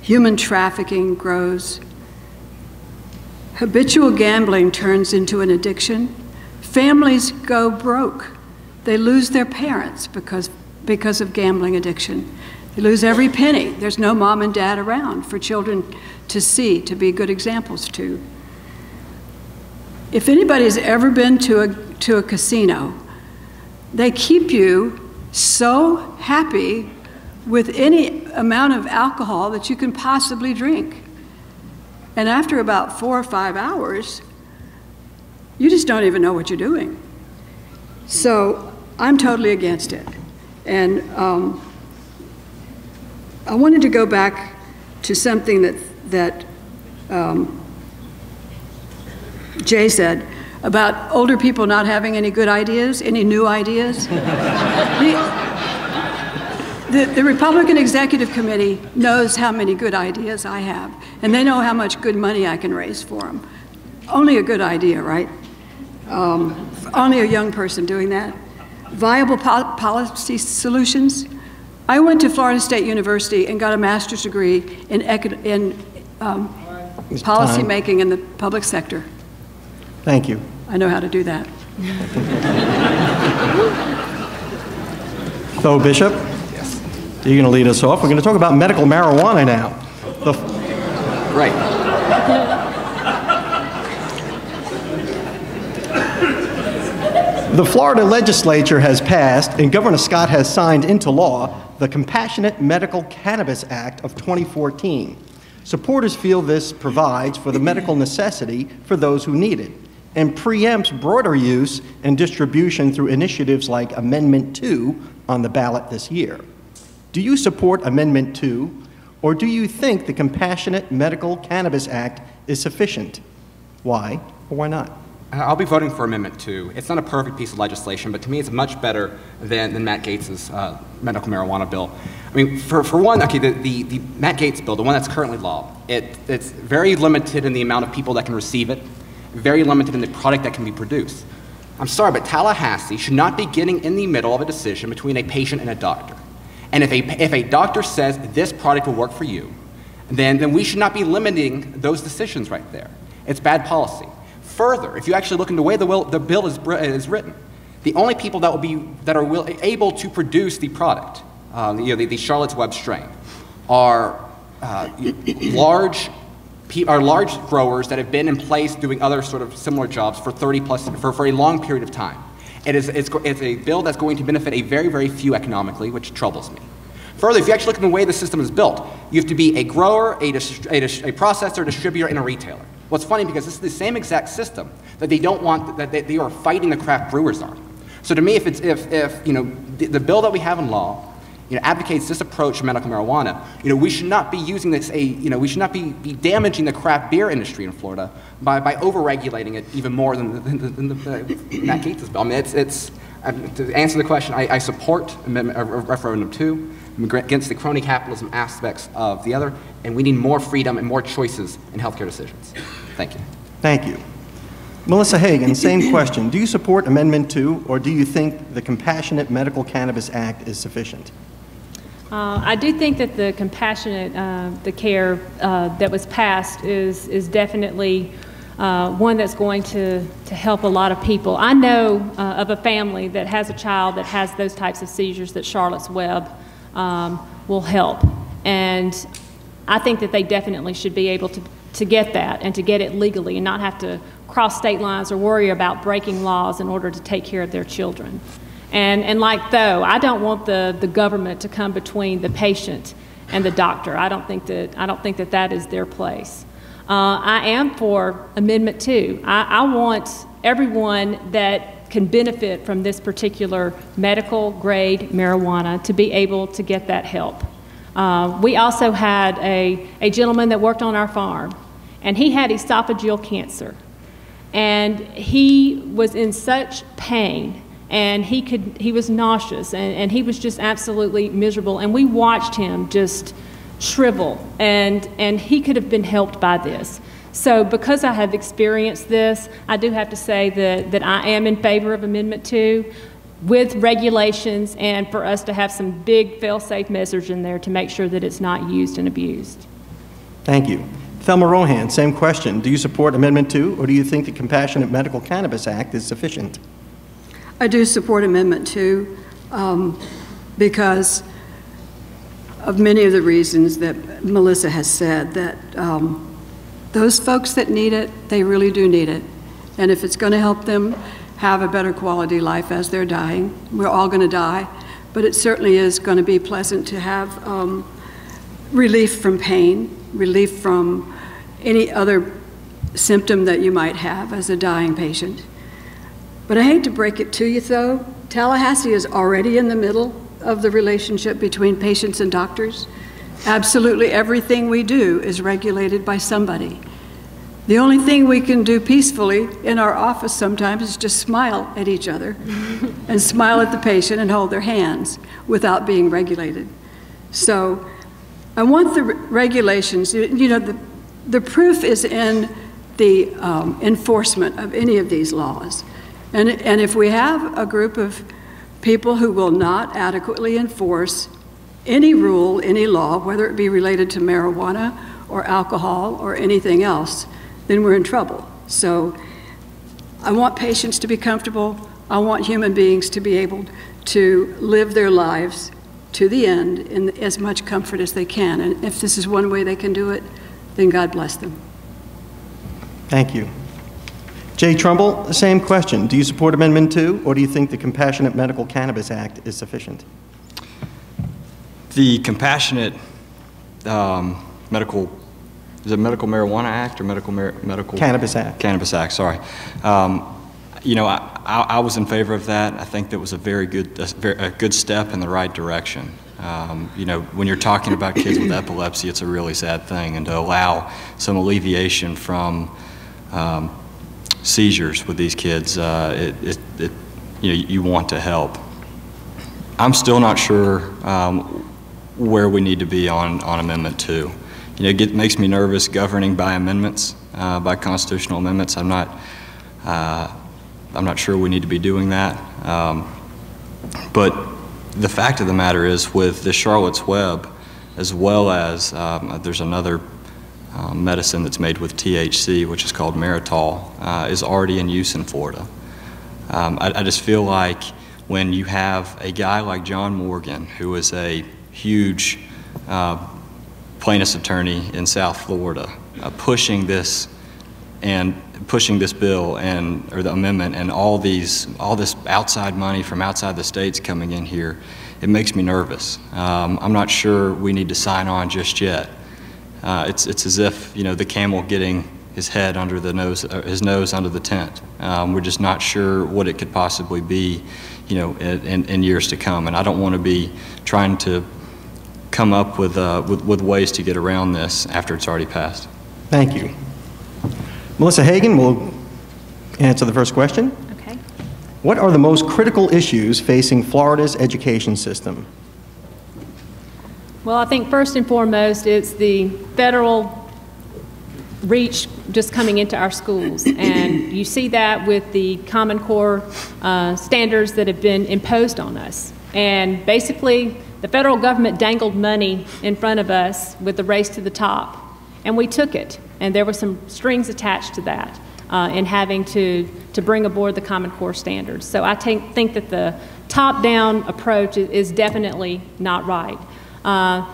human trafficking grows, habitual gambling turns into an addiction, families go broke, they lose their parents because of gambling addiction. They lose every penny. There's no mom and dad around for children to see, to be good examples to. If anybody's ever been to a casino, they keep you so happy with any amount of alcohol that you can possibly drink. And after about 4 or 5 hours, you just don't even know what you're doing. So I'm totally against it. And I wanted to go back to something that Jay said about older people not having any good ideas, any new ideas. The Republican Executive Committee knows how many good ideas I have, and they know how much good money I can raise for them. Only a good idea, right? Only a young person doing that. Viable policy solutions. I went to Florida State University and got a master's degree in policy making in the public sector. Thank you. I know how to do that. Tho Bishop? Yes. You're going to lead us off. We're going to talk about medical marijuana now. Right. The Florida legislature has passed, and Governor Scott has signed into law, the Compassionate Medical Cannabis Act of 2014. Supporters feel this provides for the medical necessity for those who need it. and preempts broader use and distribution through initiatives like Amendment 2 on the ballot this year. Do you support Amendment 2, or do you think the Compassionate Medical Cannabis Act is sufficient? Why or why not? I'll be voting for Amendment 2. It's not a perfect piece of legislation, but to me it's much better than Matt Gaetz's medical marijuana bill. I mean, for one, okay, the Matt Gaetz bill, the one that's currently law, it's very limited in the amount of people that can receive it, very limited in the product that can be produced. I'm sorry, but Tallahassee should not be getting in the middle of a decision between a patient and a doctor. And if a doctor says this product will work for you, then we should not be limiting those decisions right there. It's bad policy. Further, if you actually look into the way the bill is written, the only people that are able to produce the product, the Charlotte's Web strain, are large growers that have been in place doing other sort of similar jobs for for a long period of time. It's a bill that's going to benefit a very, very few economically, which troubles me. Further, if you actually look at the way the system is built, you have to be a grower, a processor, a distributor, and a retailer. What's funny, because this is the same exact system that they don't want, that they are fighting the craft brewers on. So to me, if the bill that we have in law, advocates this approach to medical marijuana, we should not be using this, we should not be damaging the craft beer industry in Florida by over-regulating it even more than Matt Gaetz's bill. I mean, to answer the question, I support Referendum 2. I'm against the crony capitalism aspects of the other, and we need more freedom and more choices in healthcare decisions. Thank you. Thank you. Melissa Hagan, same question. Do you support Amendment 2, or do you think the Compassionate Medical Cannabis Act is sufficient? I do think that the compassionate, the care that was passed is definitely one that's going to help a lot of people. I know of a family that has a child that has those types of seizures that Charlotte's Web will help. And I think that they definitely should be able to get that and to get it legally and not have to cross state lines or worry about breaking laws in order to take care of their children. And like though, I don't want the government to come between the patient and the doctor. I don't think that that is their place. I am for Amendment 2. I want everyone that can benefit from this particular medical grade marijuana to be able to get that help. We also had a gentleman that worked on our farm, and he had esophageal cancer. And he was in such pain, and he was nauseous, and he was just absolutely miserable. And we watched him just shrivel, and he could have been helped by this. So because I have experienced this, I do have to say that I am in favor of Amendment 2 with regulations, and for us to have some big fail-safe measures in there to make sure that it's not used and abused. Thank you. Thelma Rohan, same question. Do you support Amendment 2, or do you think the Compassionate Medical Cannabis Act is sufficient? I do support Amendment 2 because of many of the reasons that Melissa has said, that those folks that need it, they really do need it. And if it's going to help them have a better quality life as they're dying, we're all going to die, but it certainly is going to be pleasant to have relief from pain, relief from any other symptom that you might have as a dying patient. But I hate to break it to you, though, Tallahassee is already in the middle of the relationship between patients and doctors. Absolutely everything we do is regulated by somebody. The only thing we can do peacefully in our office sometimes is just smile at each other and smile at the patient and hold their hands without being regulated. So I want the regulations, the proof is in the enforcement of any of these laws. And if we have a group of people who will not adequately enforce any rule, any law, whether it be related to marijuana or alcohol or anything else, then we're in trouble. So I want patients to be comfortable. I want human beings to be able to live their lives to the end in as much comfort as they can. And if this is one way they can do it, then God bless them. Thank you. Jay Trumbull, same question. Do you support Amendment 2, or do you think the Compassionate Medical Cannabis Act is sufficient? The Compassionate Medical is it Medical Marijuana Act or Medical Cannabis Act. Cannabis Act, sorry. You know, I was in favor of that. I think that was a very good, a good step in the right direction. You know, when you're talking about kids with epilepsy, it's a really sad thing, and to allow some alleviation from seizures with these kids, you know, you want to help. I'm still not sure where we need to be on Amendment 2. You know, it makes me nervous governing by amendments, by constitutional amendments. I'm not sure we need to be doing that. But the fact of the matter is, with the Charlotte's Web, as well as there's another medicine that's made with THC, which is called Meritol, is already in use in Florida. I just feel like when you have a guy like John Morgan, who is a huge plaintiff's attorney in South Florida, pushing this bill or the amendment, and all this outside money from outside the states coming in here, it makes me nervous. I'm not sure we need to sign on just yet. It's as if, you know, the camel getting his head under the nose, his nose under the tent. We're just not sure what it could possibly be, you know, in years to come. And I don't want to be trying to come up with ways to get around this after it's already passed. Thank you. Melissa Hagan will answer the first question. Okay. What are the most critical issues facing Florida's education system? Well, I think first and foremost, it's the federal reach just coming into our schools. And you see that with the Common Core standards that have been imposed on us. And basically, the federal government dangled money in front of us with the race to the top. And we took it. And there were some strings attached to that in having to bring aboard the Common Core standards. So I think that the top-down approach is definitely not right.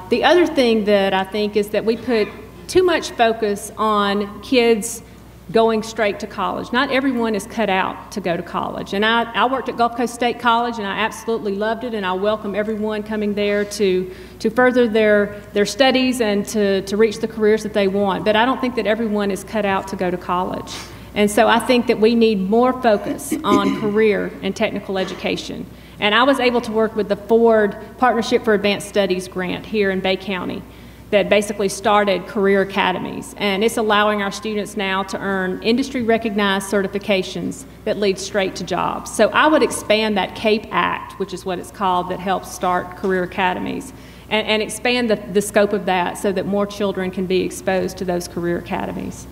The other thing that I think is that we put too much focus on kids going straight to college. Not everyone is cut out to go to college. And I worked at Gulf Coast State College, and I absolutely loved it, and I welcome everyone coming there to further their studies and to reach the careers that they want. But I don't think that everyone is cut out to go to college. And so I think that we need more focus on career and technical education. And I was able to work with the Ford Partnership for Advanced Studies grant here in Bay County that basically started career academies. And it's allowing our students now to earn industry-recognized certifications that lead straight to jobs. So I would expand that CAPE Act, which is what it's called, that helps start career academies, and expand the scope of that so that more children can be exposed to those career academies.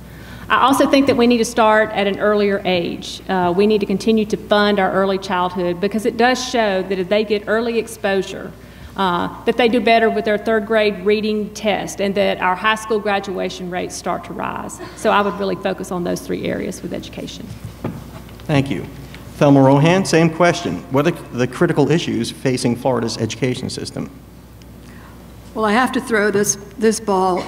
I also think that we need to start at an earlier age. We need to continue to fund our early childhood, because it does show that if they get early exposure, that they do better with their third grade reading test, and that our high school graduation rates start to rise. So I would really focus on those three areas with education. Thank you. Thelma Rohan, same question. What are the critical issues facing Florida's education system? Well, I have to throw this ball,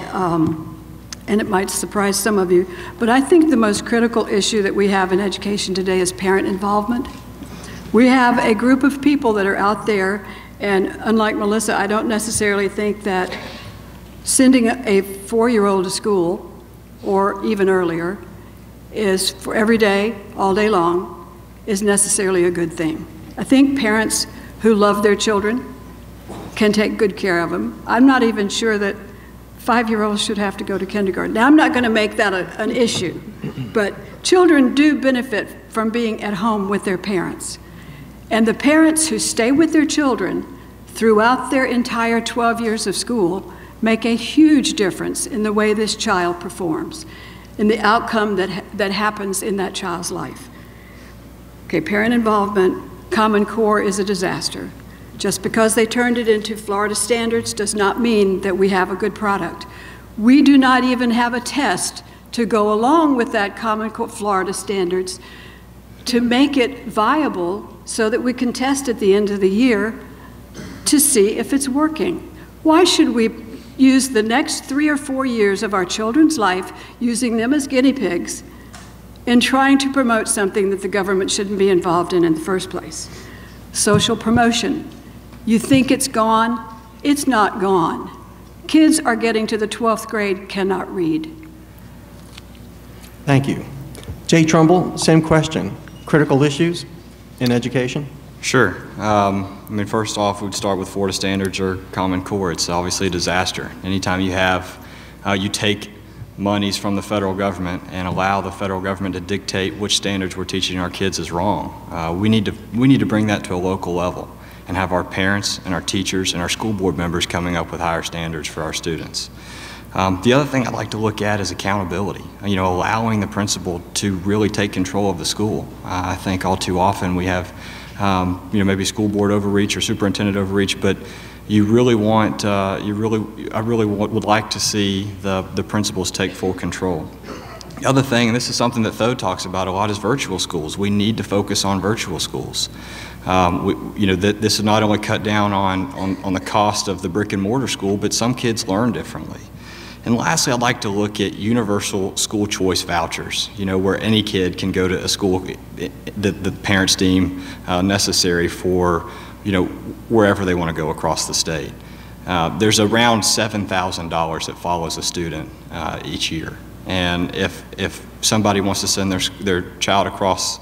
and it might surprise some of you, but I think the most critical issue that we have in education today is parent involvement. We have a group of people that are out there, and unlike Melissa, I don't necessarily think that sending a 4-year-old to school, or even earlier, is for every day, all day long, is necessarily a good thing. I think parents who love their children can take good care of them. I'm not even sure that 5-year-olds should have to go to kindergarten. Now, I'm not going to make that an issue, but children do benefit from being at home with their parents. And the parents who stay with their children throughout their entire 12 years of school make a huge difference in the way this child performs, in the outcome that happens in that child's life. Okay, parent involvement, Common Core is a disaster. Just because they turned it into Florida standards does not mean that we have a good product. We do not even have a test to go along with that Common Core Florida standards to make it viable so that we can test at the end of the year to see if it's working. Why should we use the next 3 or 4 years of our children's life using them as guinea pigs in trying to promote something that the government shouldn't be involved in the first place? Social promotion. You think it's gone? It's not gone. Kids are getting to the 12th grade, cannot read. Thank you. Jay Trumbull, same question. Critical issues in education? Sure. I mean, first off, we'd start with Florida standards or Common Core. It's obviously a disaster. Anytime you have, you take monies from the federal government and allow the federal government to dictate which standards we're teaching our kids is wrong. We need to bring that to a local level and have our parents and our teachers and our school board members coming up with higher standards for our students. The other thing I'd like to look at is accountability, allowing the principal to really take control of the school. I think all too often we have, maybe school board overreach or superintendent overreach, but you really want, I really would like to see the principals take full control. The other thing, and this is something that Tho talks about a lot, is virtual schools. We need to focus on virtual schools. This is not only cut down on the cost of the brick and mortar school, but some kids learn differently. And lastly, I'd like to look at universal school choice vouchers, where any kid can go to a school that the parents deem necessary for, wherever they want to go across the state. There's around $7,000 that follows a student each year. And if somebody wants to send their child across,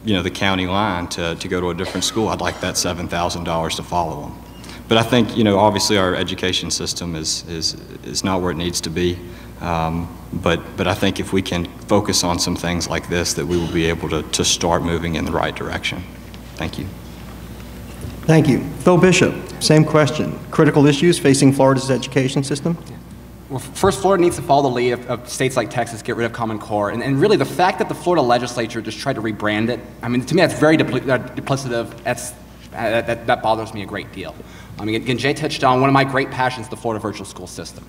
the county line to go to a different school, I'd like that $7,000 to follow them. But I think, obviously our education system is not where it needs to be. But I think if we can focus on some things like this, that we will be able to start moving in the right direction. Thank you. Thank you. Phil Bishop, same question. Critical issues facing Florida's education system? Well, first, Florida needs to follow the lead of states like Texas, get rid of Common Core. And really, the fact that the Florida legislature just tried to rebrand it, I mean, to me, that's very duplicative. That bothers me a great deal. I mean, again, Jay touched on one of my great passions, the Florida virtual school system.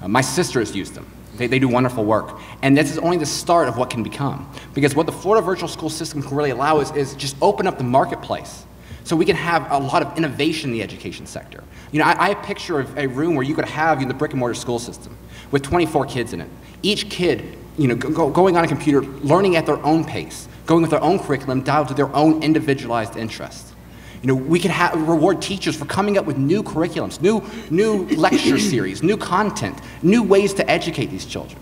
My sisters use them. They do wonderful work. And this is only the start of what can become. Because what the Florida virtual school system can really allow is just open up the marketplace. So we can have a lot of innovation in the education sector. I picture a room where you could have the brick and mortar school system with 24 kids in it. Each kid, going on a computer, learning at their own pace, going with their own curriculum, dialed to their own individualized interests. We could reward teachers for coming up with new curriculums, new lecture series, new content, new ways to educate these children.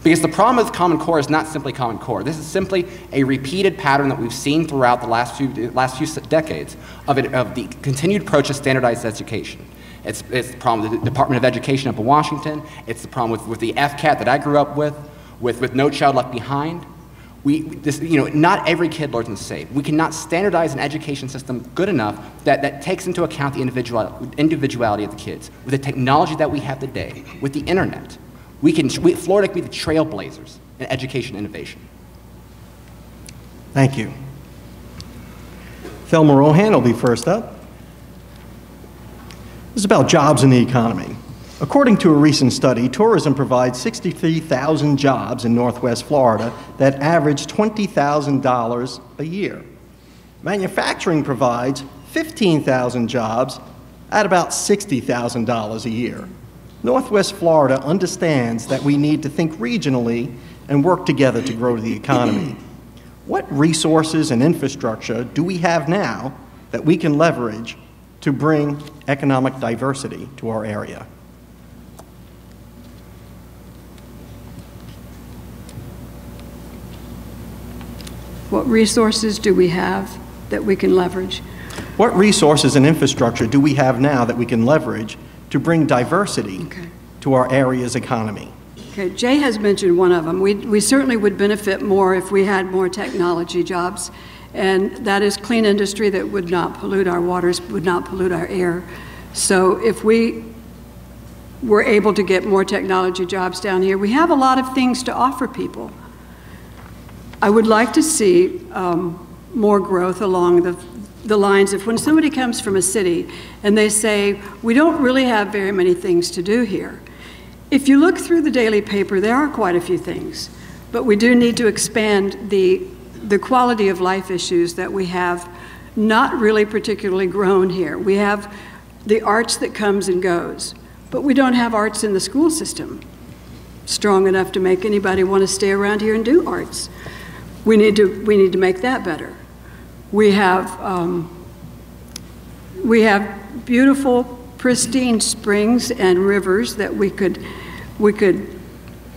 Because the problem with Common Core is not simply Common Core. This is simply a repeated pattern that we've seen throughout the last few decades of the continued approach to standardized education. It's the problem with the Department of Education up in Washington. It's the problem with the FCAT that I grew up with No Child Left Behind. Not every kid learns the same. We cannot standardize an education system good enough that takes into account the individuality of the kids. With the technology that we have today, with the internet, Florida can be the trailblazers in education innovation. Thank you. Thelma Rohan will be first up. This is about jobs in the economy. According to a recent study, tourism provides 63,000 jobs in Northwest Florida that average $20,000 a year. Manufacturing provides 15,000 jobs at about $60,000 a year. Northwest Florida understands that we need to think regionally and work together to grow the economy. What resources and infrastructure do we have now that we can leverage to bring economic diversity to our area? What resources do we have that we can leverage? What resources and infrastructure do we have now that we can leverage to bring diversity to our area's economy? Okay, Jay has mentioned one of them. We certainly would benefit more if we had more technology jobs, and that is clean industry that would not pollute our waters, would not pollute our air. So if we were able to get more technology jobs down here, we have a lot of things to offer people. I would like to see more growth along the lines of when somebody comes from a city and they say, we don't really have very many things to do here. If you look through the daily paper, there are quite a few things, but we do need to expand the quality of life issues that we have not really particularly grown here. We have the arts that comes and goes, but we don't have arts in the school system strong enough to make anybody want to stay around here and do arts. We need to make that better. We have beautiful, pristine springs and rivers that we could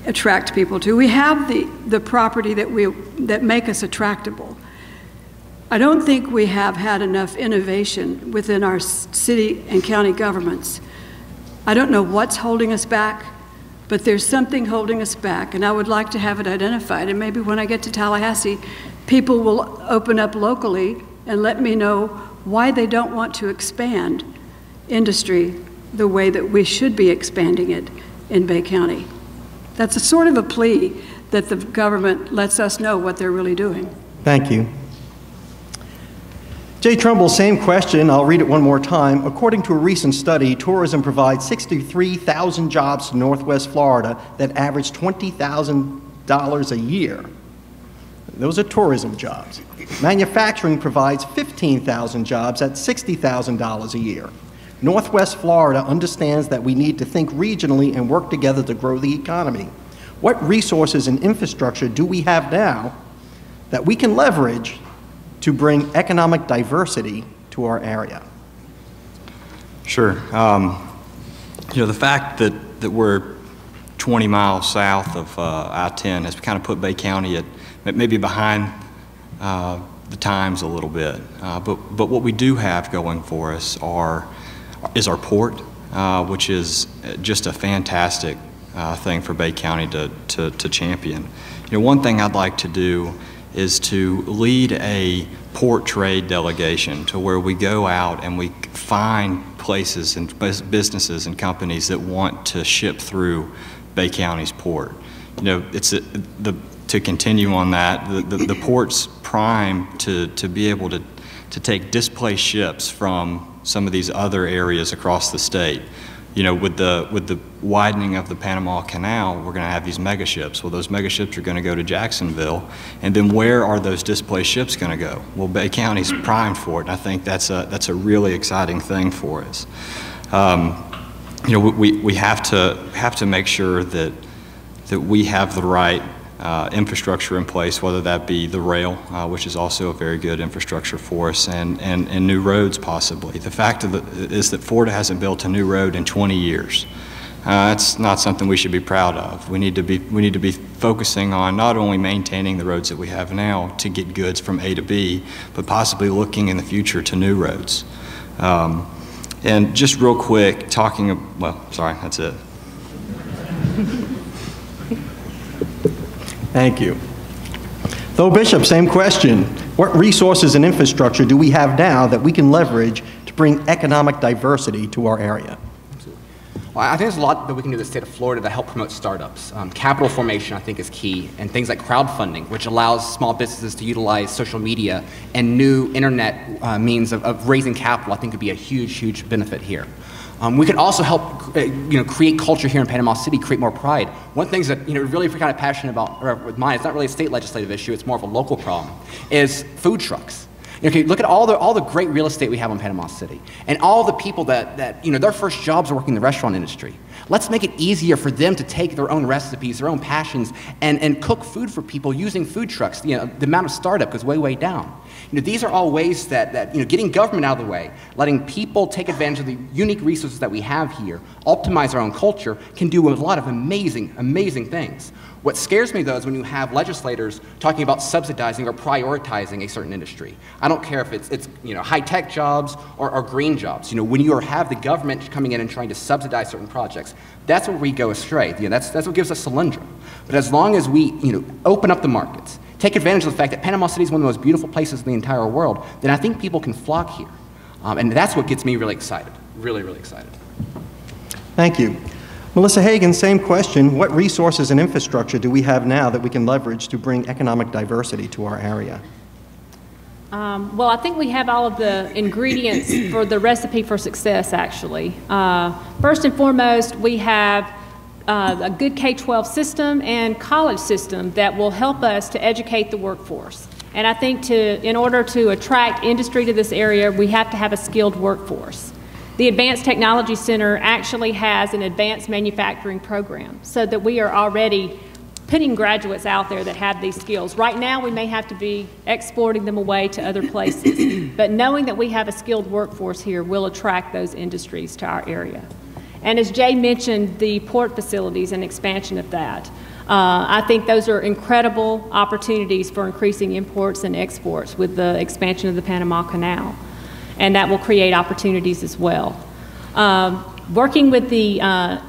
attract people to. We have the property that make us attractable. I don't think we have had enough innovation within our city and county governments. I don't know what's holding us back, but there's something holding us back, and I would like to have it identified. And maybe when I get to Tallahassee, people will open up locally and let me know why they don't want to expand industry the way that we should be expanding it in Bay County. That's a sort of a plea that the government lets us know what they're really doing. Thank you. Jay Trumbull, same question. I'll read it one more time. According to a recent study, tourism provides 63,000 jobs to Northwest Florida that average $20,000 a year. Those are tourism jobs. Manufacturing provides 15,000 jobs at $60,000 a year. Northwest Florida understands that we need to think regionally and work together to grow the economy. What resources and infrastructure do we have now that we can leverage to bring economic diversity to our area? Sure. The fact that we're 20 miles south of I-10 has kind of put Bay County at maybe behind the times a little bit. But what we do have going for us is our port, which is just a fantastic thing for Bay County to champion. One thing I'd like to do is to lead a port trade delegation to where we go out and we find places and businesses and companies that want to ship through Bay County's port. To continue on that, the port's primed to be able to take displaced ships from some of these other areas across the state. With the widening of the Panama Canal, we're going to have these mega ships. Well, those mega ships are going to go to Jacksonville, and then where are those displaced ships going to go? Well, Bay County's primed for it, and I think that's a really exciting thing for us. We have to make sure that we have the right infrastructure in place, whether that be the rail, which is also a very good infrastructure for us, and new roads possibly. The fact is that Florida hasn't built a new road in 20 years. That's not something we should be proud of. We need to be focusing on not only maintaining the roads that we have now to get goods from A to B, but possibly looking in the future to new roads. And just real quick, that's it. Thank you. Though Bishop, same question. What resources and infrastructure do we have now that we can leverage to bring economic diversity to our area? Well, I think there's a lot that we can do in the state of Florida to help promote startups. Capital formation, I think, is key, and things like crowdfunding, which allows small businesses to utilize social media and new internet means of raising capital, I think would be a huge, huge benefit here. We could also help, create culture here in Panama City, create more pride. One of the things that, really kind of passionate about, or with mine, it's not really a state legislative issue, it's more of a local problem, is food trucks. Okay, look at all the great real estate we have in Panama City, and all the people that their first jobs are working in the restaurant industry. Let's make it easier for them to take their own recipes, their own passions, and cook food for people using food trucks. The amount of startup goes way, way down. These are all ways that getting government out of the way, letting people take advantage of the unique resources that we have here, optimize our own culture, can do a lot of amazing, amazing things. What scares me, though, is when you have legislators talking about subsidizing or prioritizing a certain industry. I don't care if it's high-tech jobs or green jobs. When you have the government coming in and trying to subsidize certain projects, that's where we go astray. That's what gives us Solyndra. But as long as we open up the markets, take advantage of the fact that Panama City is one of the most beautiful places in the entire world, then I think people can flock here. And that's what gets me really excited, really, really excited. Thank you. Melissa Hagan, same question. What resources and infrastructure do we have now that we can leverage to bring economic diversity to our area? Well, I think we have all of the ingredients for the recipe for success, actually. First and foremost, we have a good K-12 system and college system that will help us to educate the workforce. And I think in order to attract industry to this area, we have to have a skilled workforce. The Advanced Technology Center actually has an advanced manufacturing program so that we are already putting graduates out there that have these skills. Right now, we may have to be exporting them away to other places, but knowing that we have a skilled workforce here will attract those industries to our area. And as Jay mentioned, the port facilities and expansion of that. I think those are incredible opportunities for increasing imports and exports with the expansion of the Panama Canal, and that will create opportunities as well. Working with the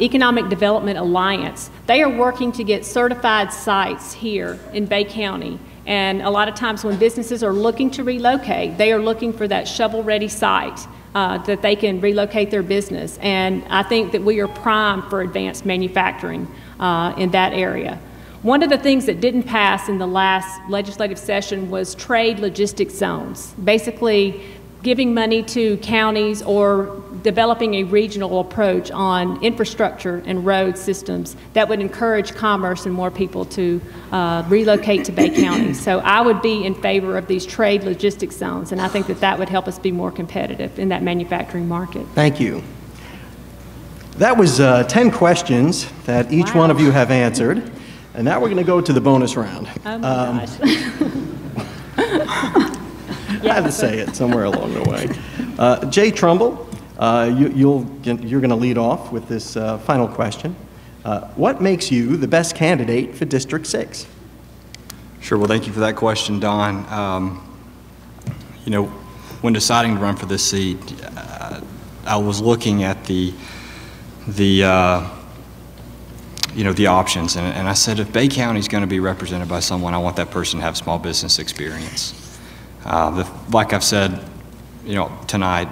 Economic Development Alliance, they are working to get certified sites here in Bay County. And a lot of times when businesses are looking to relocate, they are looking for that shovel-ready site that they can relocate their business. And I think that we are primed for advanced manufacturing in that area. One of the things that didn't pass in the last legislative session was trade logistics zones, basically giving money to counties or developing a regional approach on infrastructure and road systems that would encourage commerce and more people to relocate to Bay County. So I would be in favor of these trade logistics zones, and I think that that would help us be more competitive in that manufacturing market. Thank you. That was 10 questions that each one of you have answered, and now we're going to go to the bonus round. Oh my gosh. I had to say it somewhere along the way. Jay Trumbull, you're going to lead off with this final question. What makes you the best candidate for District 6? Sure. Well, thank you for that question, Don. You know, when deciding to run for this seat, I was looking at the options, and I said, if Bay County is going to be represented by someone, I want that person to have small business experience. Like I've said, you know, tonight,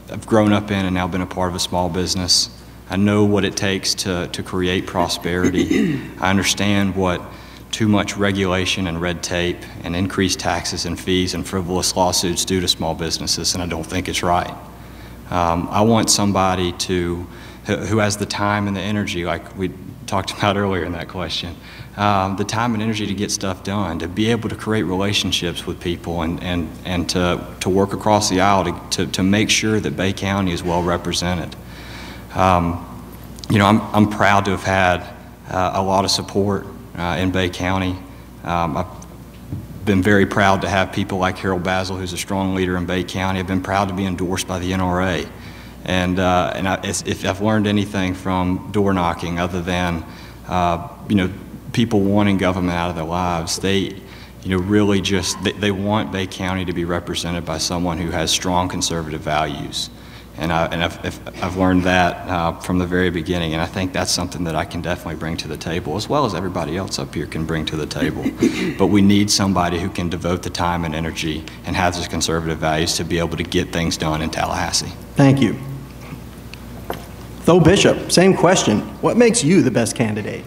I've grown up in and now been a part of a small business. I know what it takes to create prosperity. I understand what too much regulation and red tape and increased taxes and fees and frivolous lawsuits do to small businesses, and I don't think it's right. I want somebody who has the time and the energy, like we talked about earlier in that question, the time and energy to get stuff done, to be able to create relationships with people and to work across the aisle to make sure that Bay County is well represented. You know, I'm proud to have had a lot of support in Bay County. I've been very proud to have people like Harold Basil, who's a strong leader in Bay County. I've been proud to be endorsed by the NRA. And if I've learned anything from door knocking other than, you know, people wanting government out of their lives, they really just, they want Bay County to be represented by someone who has strong conservative values. And I've learned that from the very beginning, and I think that's something that I can definitely bring to the table, as well as everybody else up here can bring to the table. But we need somebody who can devote the time and energy and has those conservative values to be able to get things done in Tallahassee. Thank you. Tho Bishop, same question. What makes you the best candidate?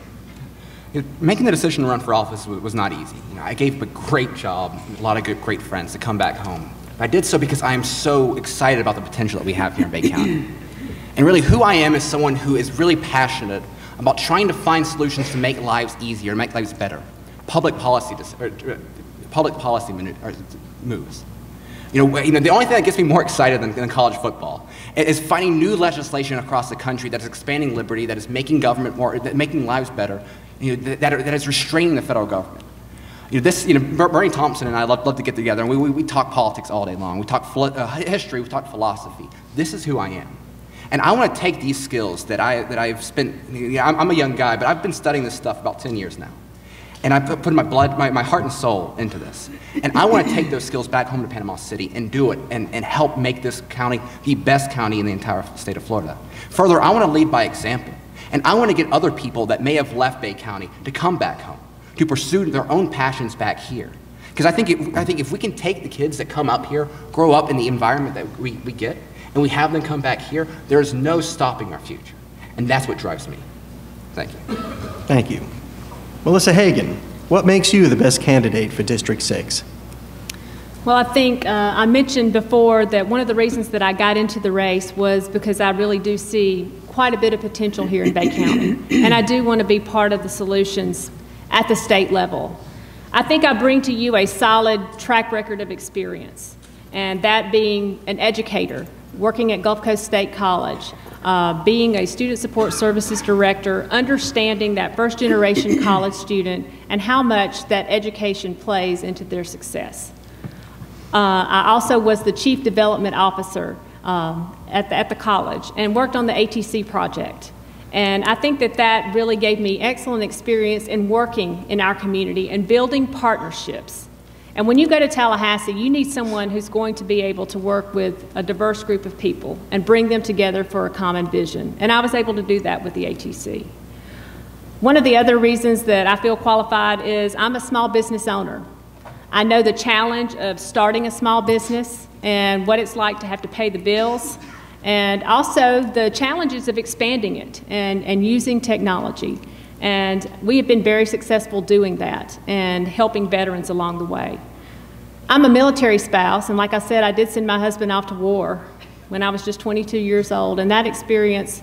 Making the decision to run for office was not easy. You know, I gave a great job, a lot of great friends to come back home. I did so because I am so excited about the potential that we have here in Bay County. And really who I am is someone who is really passionate about trying to find solutions to make lives easier, make lives better. Public policy moves. You know, the only thing that gets me more excited than college football is finding new legislation across the country that is expanding liberty, that is making government making lives better, you know, that is restraining the federal government. Bernie Thompson and I love to get together, and we talk politics all day long. We talk history, we talk philosophy. This is who I am. And I want to take these skills that I've spent, I'm a young guy, but I've been studying this stuff about 10 years now. And I put my blood, my heart and soul into this. And I want to take those skills back home to Panama City and do it and help make this county the best county in the entire state of Florida. Further, I want to lead by example. And I want to get other people that may have left Bay County to come back home, to pursue their own passions back here. Because I think if we can take the kids that come up here, grow up in the environment that we get, and we have them come back here, there's no stopping our future. And that's what drives me. Thank you. Thank you. Melissa Hagan, what makes you the best candidate for District 6? Well, I think I mentioned before that one of the reasons that I got into the race was because I really do see quite a bit of potential here in Bay County. And I do want to be part of the solutions at the state level. I think I bring to you a solid track record of experience, and that being an educator, working at Gulf Coast State College, being a student support services director, understanding that first generation college student and how much that education plays into their success. I also was the chief development officer at the college and worked on the ATC project. And I think that that really gave me excellent experience in working in our community and building partnerships. And when you go to Tallahassee, you need someone who's going to be able to work with a diverse group of people and bring them together for a common vision. And I was able to do that with the ATC. One of the other reasons that I feel qualified is I'm a small business owner. I know the challenge of starting a small business and what it's like to have to pay the bills, and also the challenges of expanding it and using technology. And we have been very successful doing that and helping veterans along the way. I'm a military spouse, and like I said, I did send my husband off to war when I was just 22 years old, and that experience,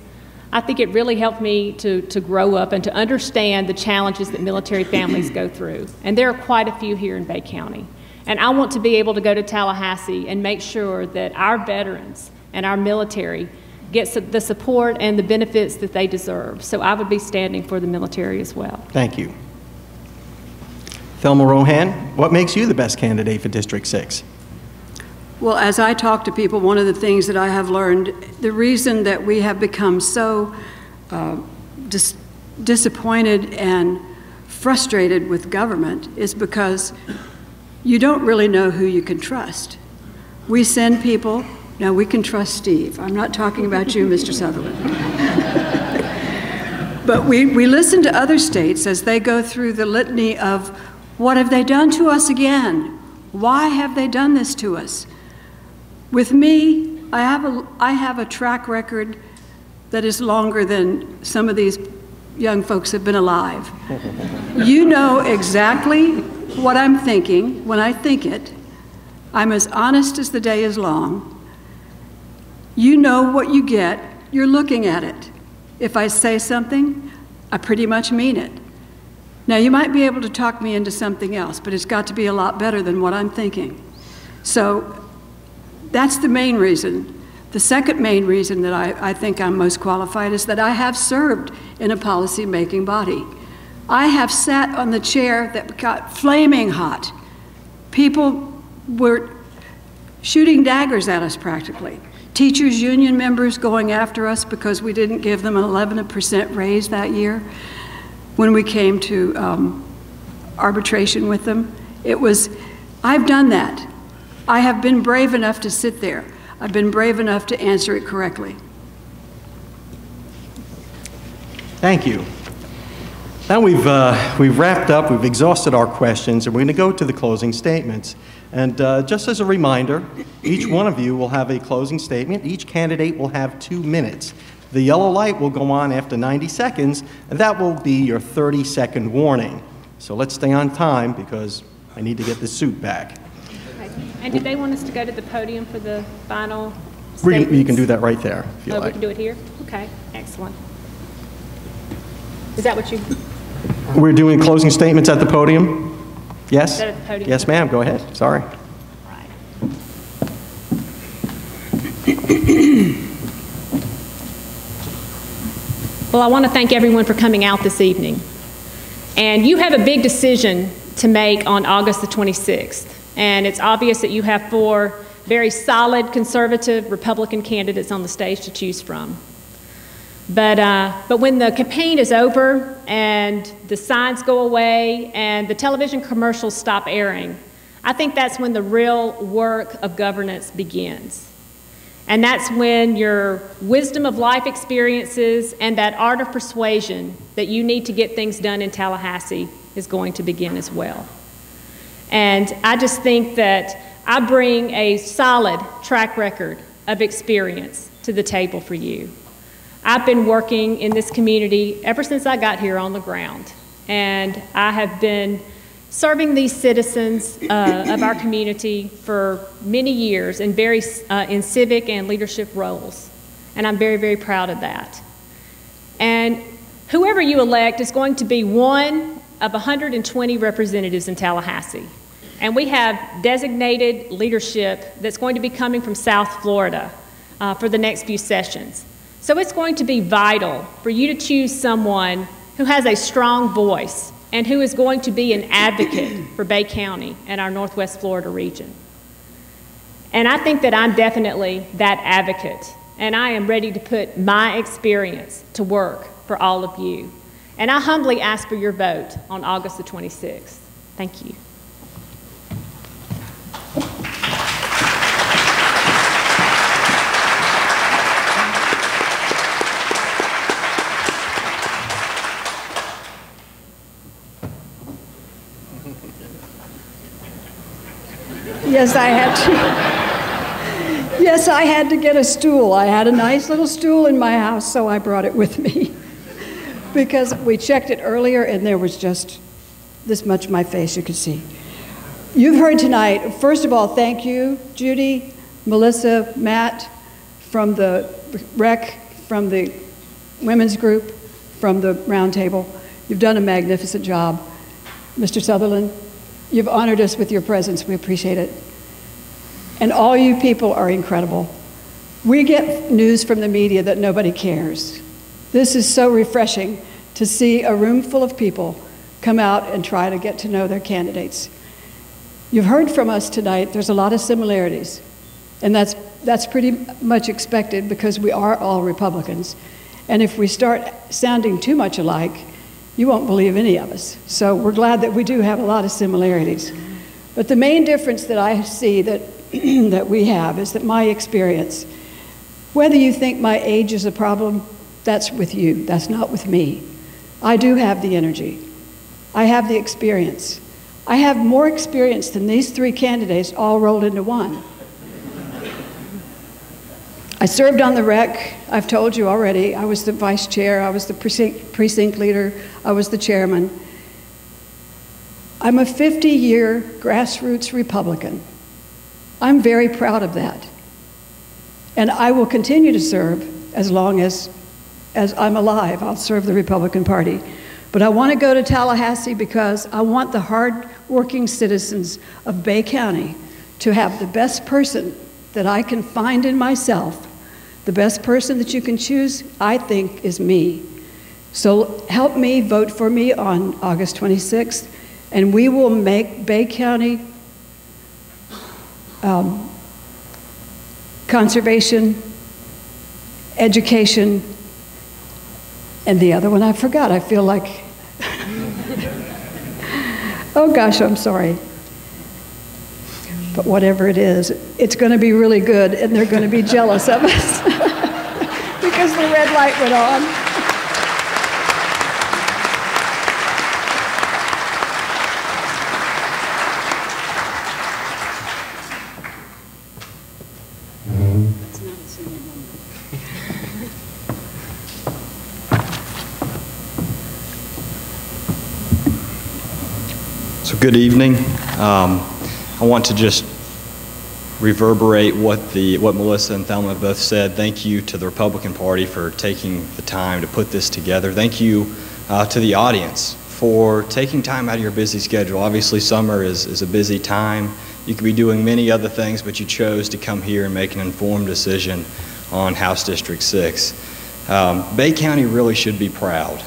I think it really helped me to grow up and to understand the challenges that military families go through. And there are quite a few here in Bay County. And I want to be able to go to Tallahassee and make sure that our veterans and our military get the support and the benefits that they deserve. So I would be standing for the military as well. Thank you. Thelma Rohan, what makes you the best candidate for District 6? Well, as I talk to people, one of the things that I have learned, the reason that we have become so disappointed and frustrated with government is because you don't really know who you can trust. We send people, now we can trust Steve. I'm not talking about you, Mr. Sutherland. But we listen to other states as they go through the litany of, what have they done to us again? Why have they done this to us? With me, I have a track record that is longer than some of these young folks have been alive. You know exactly what I'm thinking when I think it. I'm as honest as the day is long. You know what you get, you're looking at it. If I say something, I pretty much mean it. Now, you might be able to talk me into something else, but it's got to be a lot better than what I'm thinking. So that's the main reason. The second main reason that I think I'm most qualified is that I have served in a policy-making body. I have sat on the chair that got flaming hot. People were shooting daggers at us practically. Teachers' union members going after us because we didn't give them an 11% raise that year when we came to arbitration with them. I've done that. I have been brave enough to sit there. I've been brave enough to answer it correctly. Thank you. Now we've wrapped up, we've exhausted our questions, and we're going to go to the closing statements. And just as a reminder, each one of you will have a closing statement. Each candidate will have 2 minutes. The yellow light will go on after 90 seconds, and that will be your 30-second warning. So let's stay on time because I need to get the suit back. And did they want us to go to the podium for the final You statements? can do that right there if you like. We can do it here? Okay, excellent. Is that what you? We're doing closing statements at the podium? Yes? Is that at the podium? Yes, ma'am. Go ahead. Sorry. Right. Well, I want to thank everyone for coming out this evening. And you have a big decision to make on August the 26th. And it's obvious that you have 4 very solid conservative Republican candidates on the stage to choose from. But when the campaign is over and the signs go away and the television commercials stop airing, I think that's when the real work of governance begins. And that's when your wisdom of life experiences and that art of persuasion that you need to get things done in Tallahassee is going to begin as well. And I just think that I bring a solid track record of experience to the table for you. I've been working in this community ever since I got here on the ground, and I have been serving these citizens of our community for many years in in civic and leadership roles, and I'm very, very proud of that. And whoever you elect is going to be one of 120 representatives in Tallahassee, and we have designated leadership that's going to be coming from South Florida for the next few sessions. So it's going to be vital for you to choose someone who has a strong voice and who is going to be an advocate for Bay County and our Northwest Florida region. And I think that I'm definitely that advocate, and I am ready to put my experience to work for all of you. And I humbly ask for your vote on August the 26th. Thank you. Yes, I had to. Yes, I had to get a stool. I had a nice little stool in my house, so I brought it with me. Because we checked it earlier, and there was just this much of my face you could see. You've heard tonight, first of all, thank you, Judy, Melissa, Matt, from the rec, from the women's group, from the round table. You've done a magnificent job. Mr. Sutherland, you've honored us with your presence. We appreciate it. And all you people are incredible. We get news from the media that nobody cares. This is so refreshing to see a room full of people come out and try to get to know their candidates. You've heard from us tonight, there's a lot of similarities. And that's pretty much expected because we are all Republicans. And if we start sounding too much alike, you won't believe any of us. So we're glad that we do have a lot of similarities. But the main difference that I see that, that we have is that my experience, whether you think my age is a problem, that's with you, that's not with me. I do have the energy. I have the experience. I have more experience than these three candidates all rolled into one. I served on the rec, I've told you already. I was the vice chair, I was the precinct leader, I was the chairman. I'm a 50-year grassroots Republican. I'm very proud of that. And I will continue to serve as long as I'm alive. I'll serve the Republican Party. But I want to go to Tallahassee because I want the hard-working citizens of Bay County to have the best person that I can find in myself. The best person that you can choose, I think, is me. So help me, vote for me on August 26th, and we will make Bay County conservation, education, and the other one I forgot. I feel like, oh gosh, I'm sorry. But whatever it is, it's going to be really good, and they're going to be jealous of us because the red light went on. So good evening. I want to just reverberate what Melissa and Thelma have both said. Thank you to the Republican Party for taking the time to put this together. Thank you to the audience for taking time out of your busy schedule. Obviously, summer is a busy time. You could be doing many other things, but you chose to come here and make an informed decision on House District 6. Bay County really should be proud.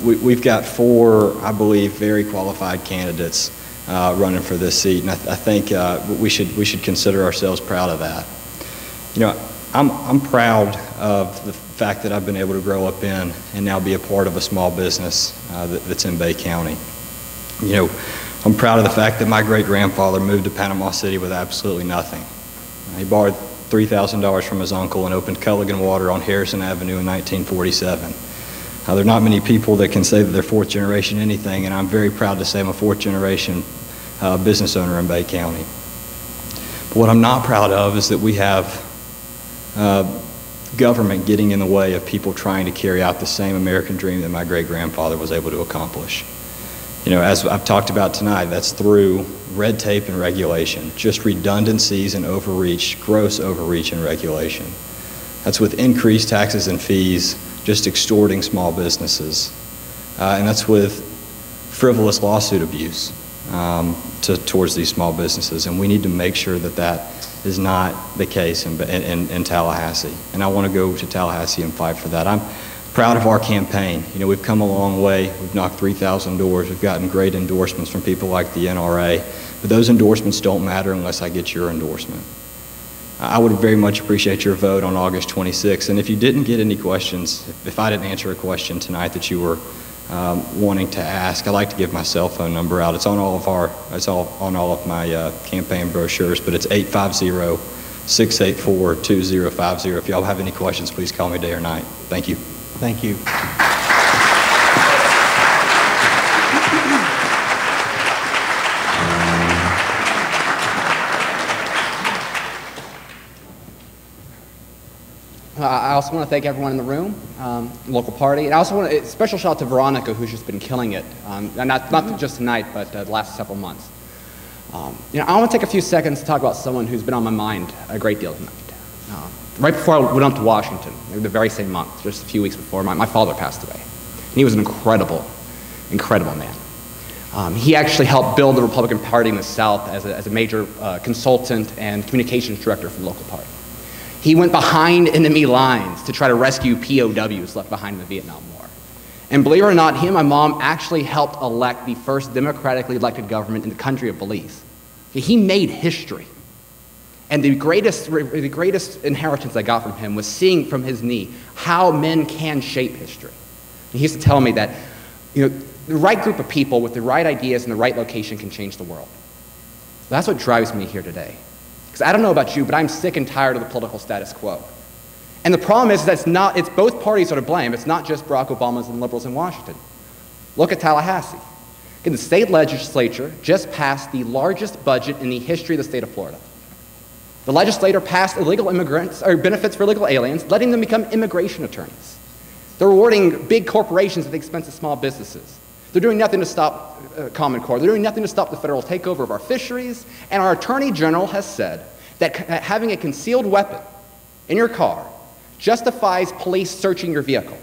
We've got 4, I believe, very qualified candidates running for this seat, and I think we should consider ourselves proud of that. You know, I'm proud of the fact that I've been able to grow up in and now be a part of a small business that's in Bay County. You know, I'm proud of the fact that my great-grandfather moved to Panama City with absolutely nothing. He borrowed $3,000 from his uncle and opened Culligan Water on Harrison Avenue in 1947. There are not many people that can say that they're fourth generation anything, and I'm very proud to say I'm a fourth generation business owner in Bay County. But what I'm not proud of is that we have government getting in the way of people trying to carry out the same American dream that my great-grandfather was able to accomplish. You know, as I've talked about tonight, that's through red tape and regulation, just redundancies and overreach, gross overreach and regulation. That's with increased taxes and fees, just extorting small businesses. And that's with frivolous lawsuit abuse towards these small businesses. And we need to make sure that that is not the case in Tallahassee. And I want to go to Tallahassee and fight for that. I'm proud of our campaign. You know, we've come a long way. We've knocked 3,000 doors. We've gotten great endorsements from people like the NRA. But those endorsements don't matter unless I get your endorsement. I would very much appreciate your vote on August 26th. And if you didn't get any questions, if I didn't answer a question tonight that you were wanting to ask, I'd like to give my cell phone number out. It's on all of my campaign brochures, but it's 850-684-2050. If y'all have any questions, please call me day or night. Thank you. Thank you. I also want to thank everyone in the room, local party, and I also want to, special shout out to Veronica, who's just been killing it, and not just tonight, but the last several months. I want to take a few seconds to talk about someone who's been on my mind a great deal tonight. Right before I went up to Washington, the very same month, just a few weeks before, my father passed away. And he was an incredible, incredible man. He actually helped build the Republican Party in the South as a major consultant and communications director for the local party. He went behind enemy lines to try to rescue POWs left behind in the Vietnam War. And believe it or not, he and my mom actually helped elect the first democratically elected government in the country of Belize. He made history. And the greatest inheritance I got from him was seeing from his knee how men can shape history. And he used to tell me that, the right group of people with the right ideas in the right location can change the world. That's what drives me here today. Because I don't know about you, but I'm sick and tired of the political status quo. And the problem is that it's both parties that are to blame. It's not just Barack Obama's and liberals in Washington. Look at Tallahassee. The state legislature just passed the largest budget in the history of the state of Florida. The legislature passed illegal immigrants, or benefits for illegal aliens, letting them become immigration attorneys. They're rewarding big corporations at the expense of small businesses. They're doing nothing to stop Common Core. They're doing nothing to stop the federal takeover of our fisheries. And our Attorney General has said that having a concealed weapon in your car justifies police searching your vehicle.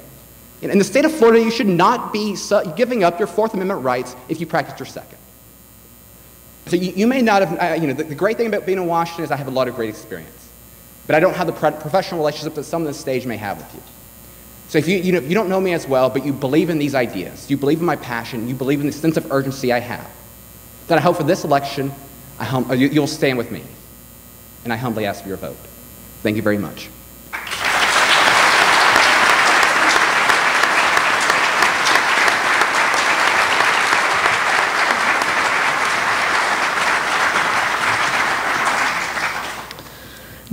In the state of Florida, you should not be giving up your Fourth Amendment rights if you practiced your second. So you may not have, the great thing about being in Washington is I have a lot of great experience. But I don't have the professional relationship that some on this stage may have with you. So if you don't know me as well, but you believe in these ideas, you believe in my passion, you believe in the sense of urgency I have, then I hope for this election, you'll stand with me. And I humbly ask for your vote. Thank you very much.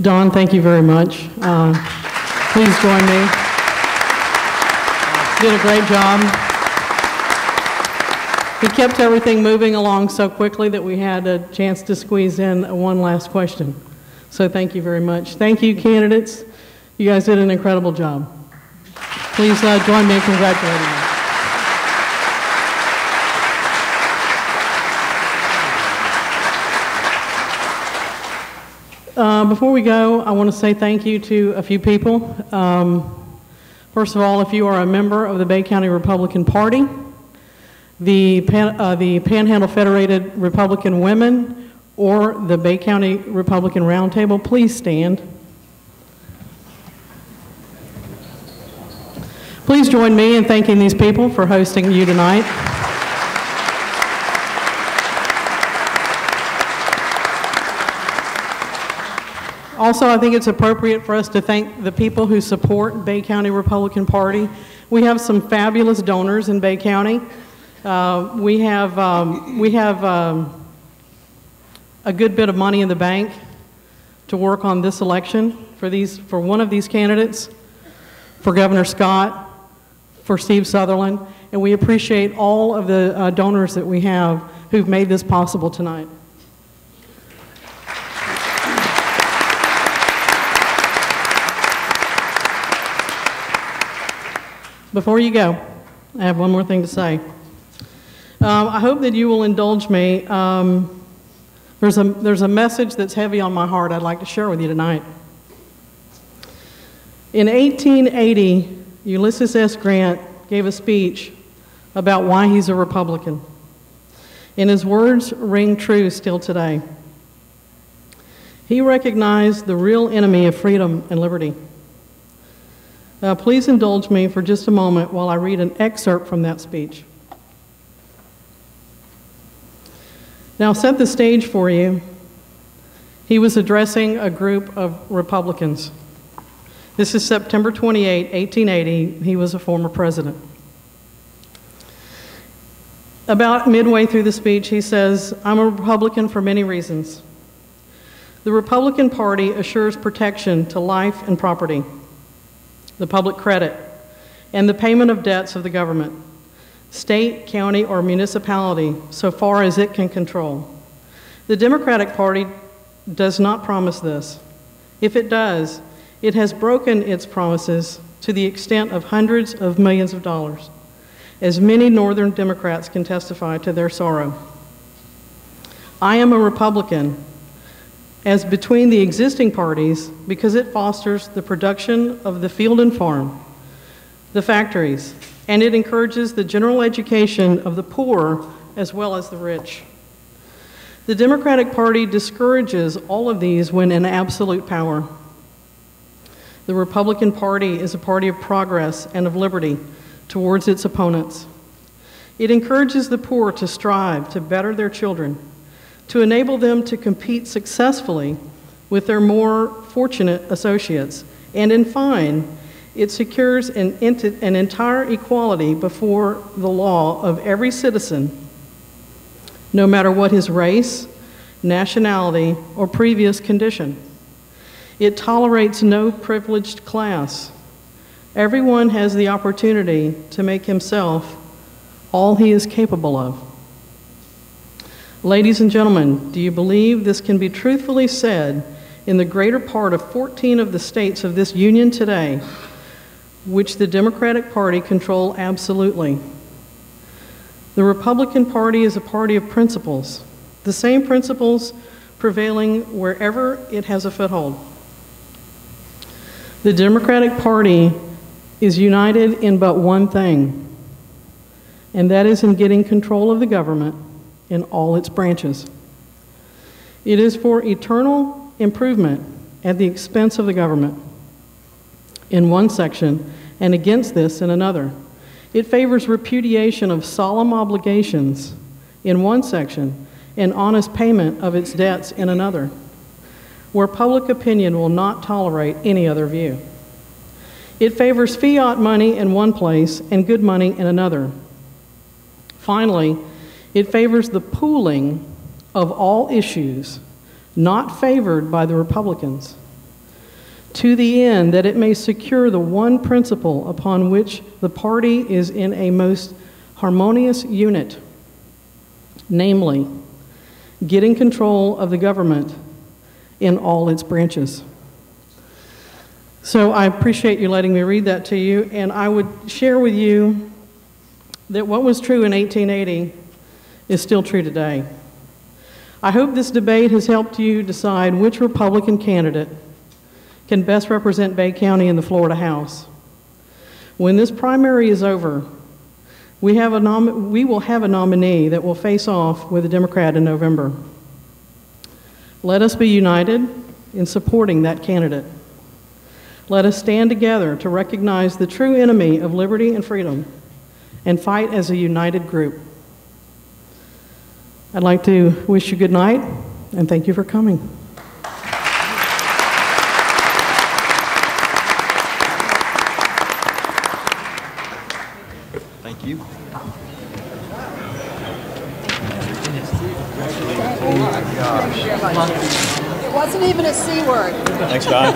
Don, thank you very much. Please join me. Did a great job. He kept everything moving along so quickly that we had a chance to squeeze in one last question. So thank you very much. Thank you, candidates. You guys did an incredible job. Please join me in congratulating them. Before we go, I want to say thank you to a few people. First of all, if you are a member of the Bay County Republican Party, the Panhandle Federated Republican Women, or the Bay County Republican Roundtable, please stand. Please join me in thanking these people for hosting you tonight. Also, I think it's appropriate for us to thank the people who support Bay County Republican Party. We have some fabulous donors in Bay County. We have a good bit of money in the bank to work on this election for one of these candidates, for Governor Scott, for Steve Sutherland, and we appreciate all of the donors that we have who've made this possible tonight. Before you go, I have one more thing to say. I hope that you will indulge me. There's a message that's heavy on my heart I'd like to share with you tonight. In 1880, Ulysses S. Grant gave a speech about why he's a Republican. And his words ring true still today. He recognized the real enemy of freedom and liberty. Please indulge me for just a moment while I read an excerpt from that speech. Now, set the stage for you. He was addressing a group of Republicans. This is September 28, 1880. He was a former president. About midway through the speech, he says, "I'm a Republican for many reasons. The Republican Party assures protection to life and property, the public credit, and the payment of debts of the government, state, county, or municipality, so far as it can control. The Democratic Party does not promise this. If it does, it has broken its promises to the extent of hundreds of millions of dollars, as many Northern Democrats can testify to their sorrow. I am a Republican as between the existing parties because it fosters the production of the field and farm, the factories, and it encourages the general education of the poor as well as the rich. The Democratic Party discourages all of these when in absolute power. The Republican Party is a party of progress and of liberty towards its opponents. It encourages the poor to strive to better their children, to enable them to compete successfully with their more fortunate associates, and in fine, it secures an entire equality before the law of every citizen, no matter what his race, nationality, or previous condition. It tolerates no privileged class. Everyone has the opportunity to make himself all he is capable of. Ladies and gentlemen, do you believe this can be truthfully said in the greater part of 14 of the states of this union today, which the Democratic Party control absolutely? The Republican Party is a party of principles, the same principles prevailing wherever it has a foothold. The Democratic Party is united in but one thing, and that is in getting control of the government in all its branches. It is for eternal improvement at the expense of the government in one section and against this in another. It favors repudiation of solemn obligations in one section and honest payment of its debts in another, where public opinion will not tolerate any other view. It favors fiat money in one place and good money in another. Finally, it favors the pooling of all issues not favored by the Republicans, to the end that it may secure the one principle upon which the party is in a most harmonious unit, namely, getting control of the government in all its branches. So I appreciate you letting me read that to you, and I would share with you that what was true in 1880 is still true today. I hope this debate has helped you decide which Republican candidate can best represent Bay County in the Florida House. When this primary is over, we will have a nominee that will face off with a Democrat in November. Let us be united in supporting that candidate. Let us stand together to recognize the true enemy of liberty and freedom and fight as a united group. I'd like to wish you good night and thank you for coming. Thank you. Oh my gosh. It wasn't even a C word. Thanks, Don.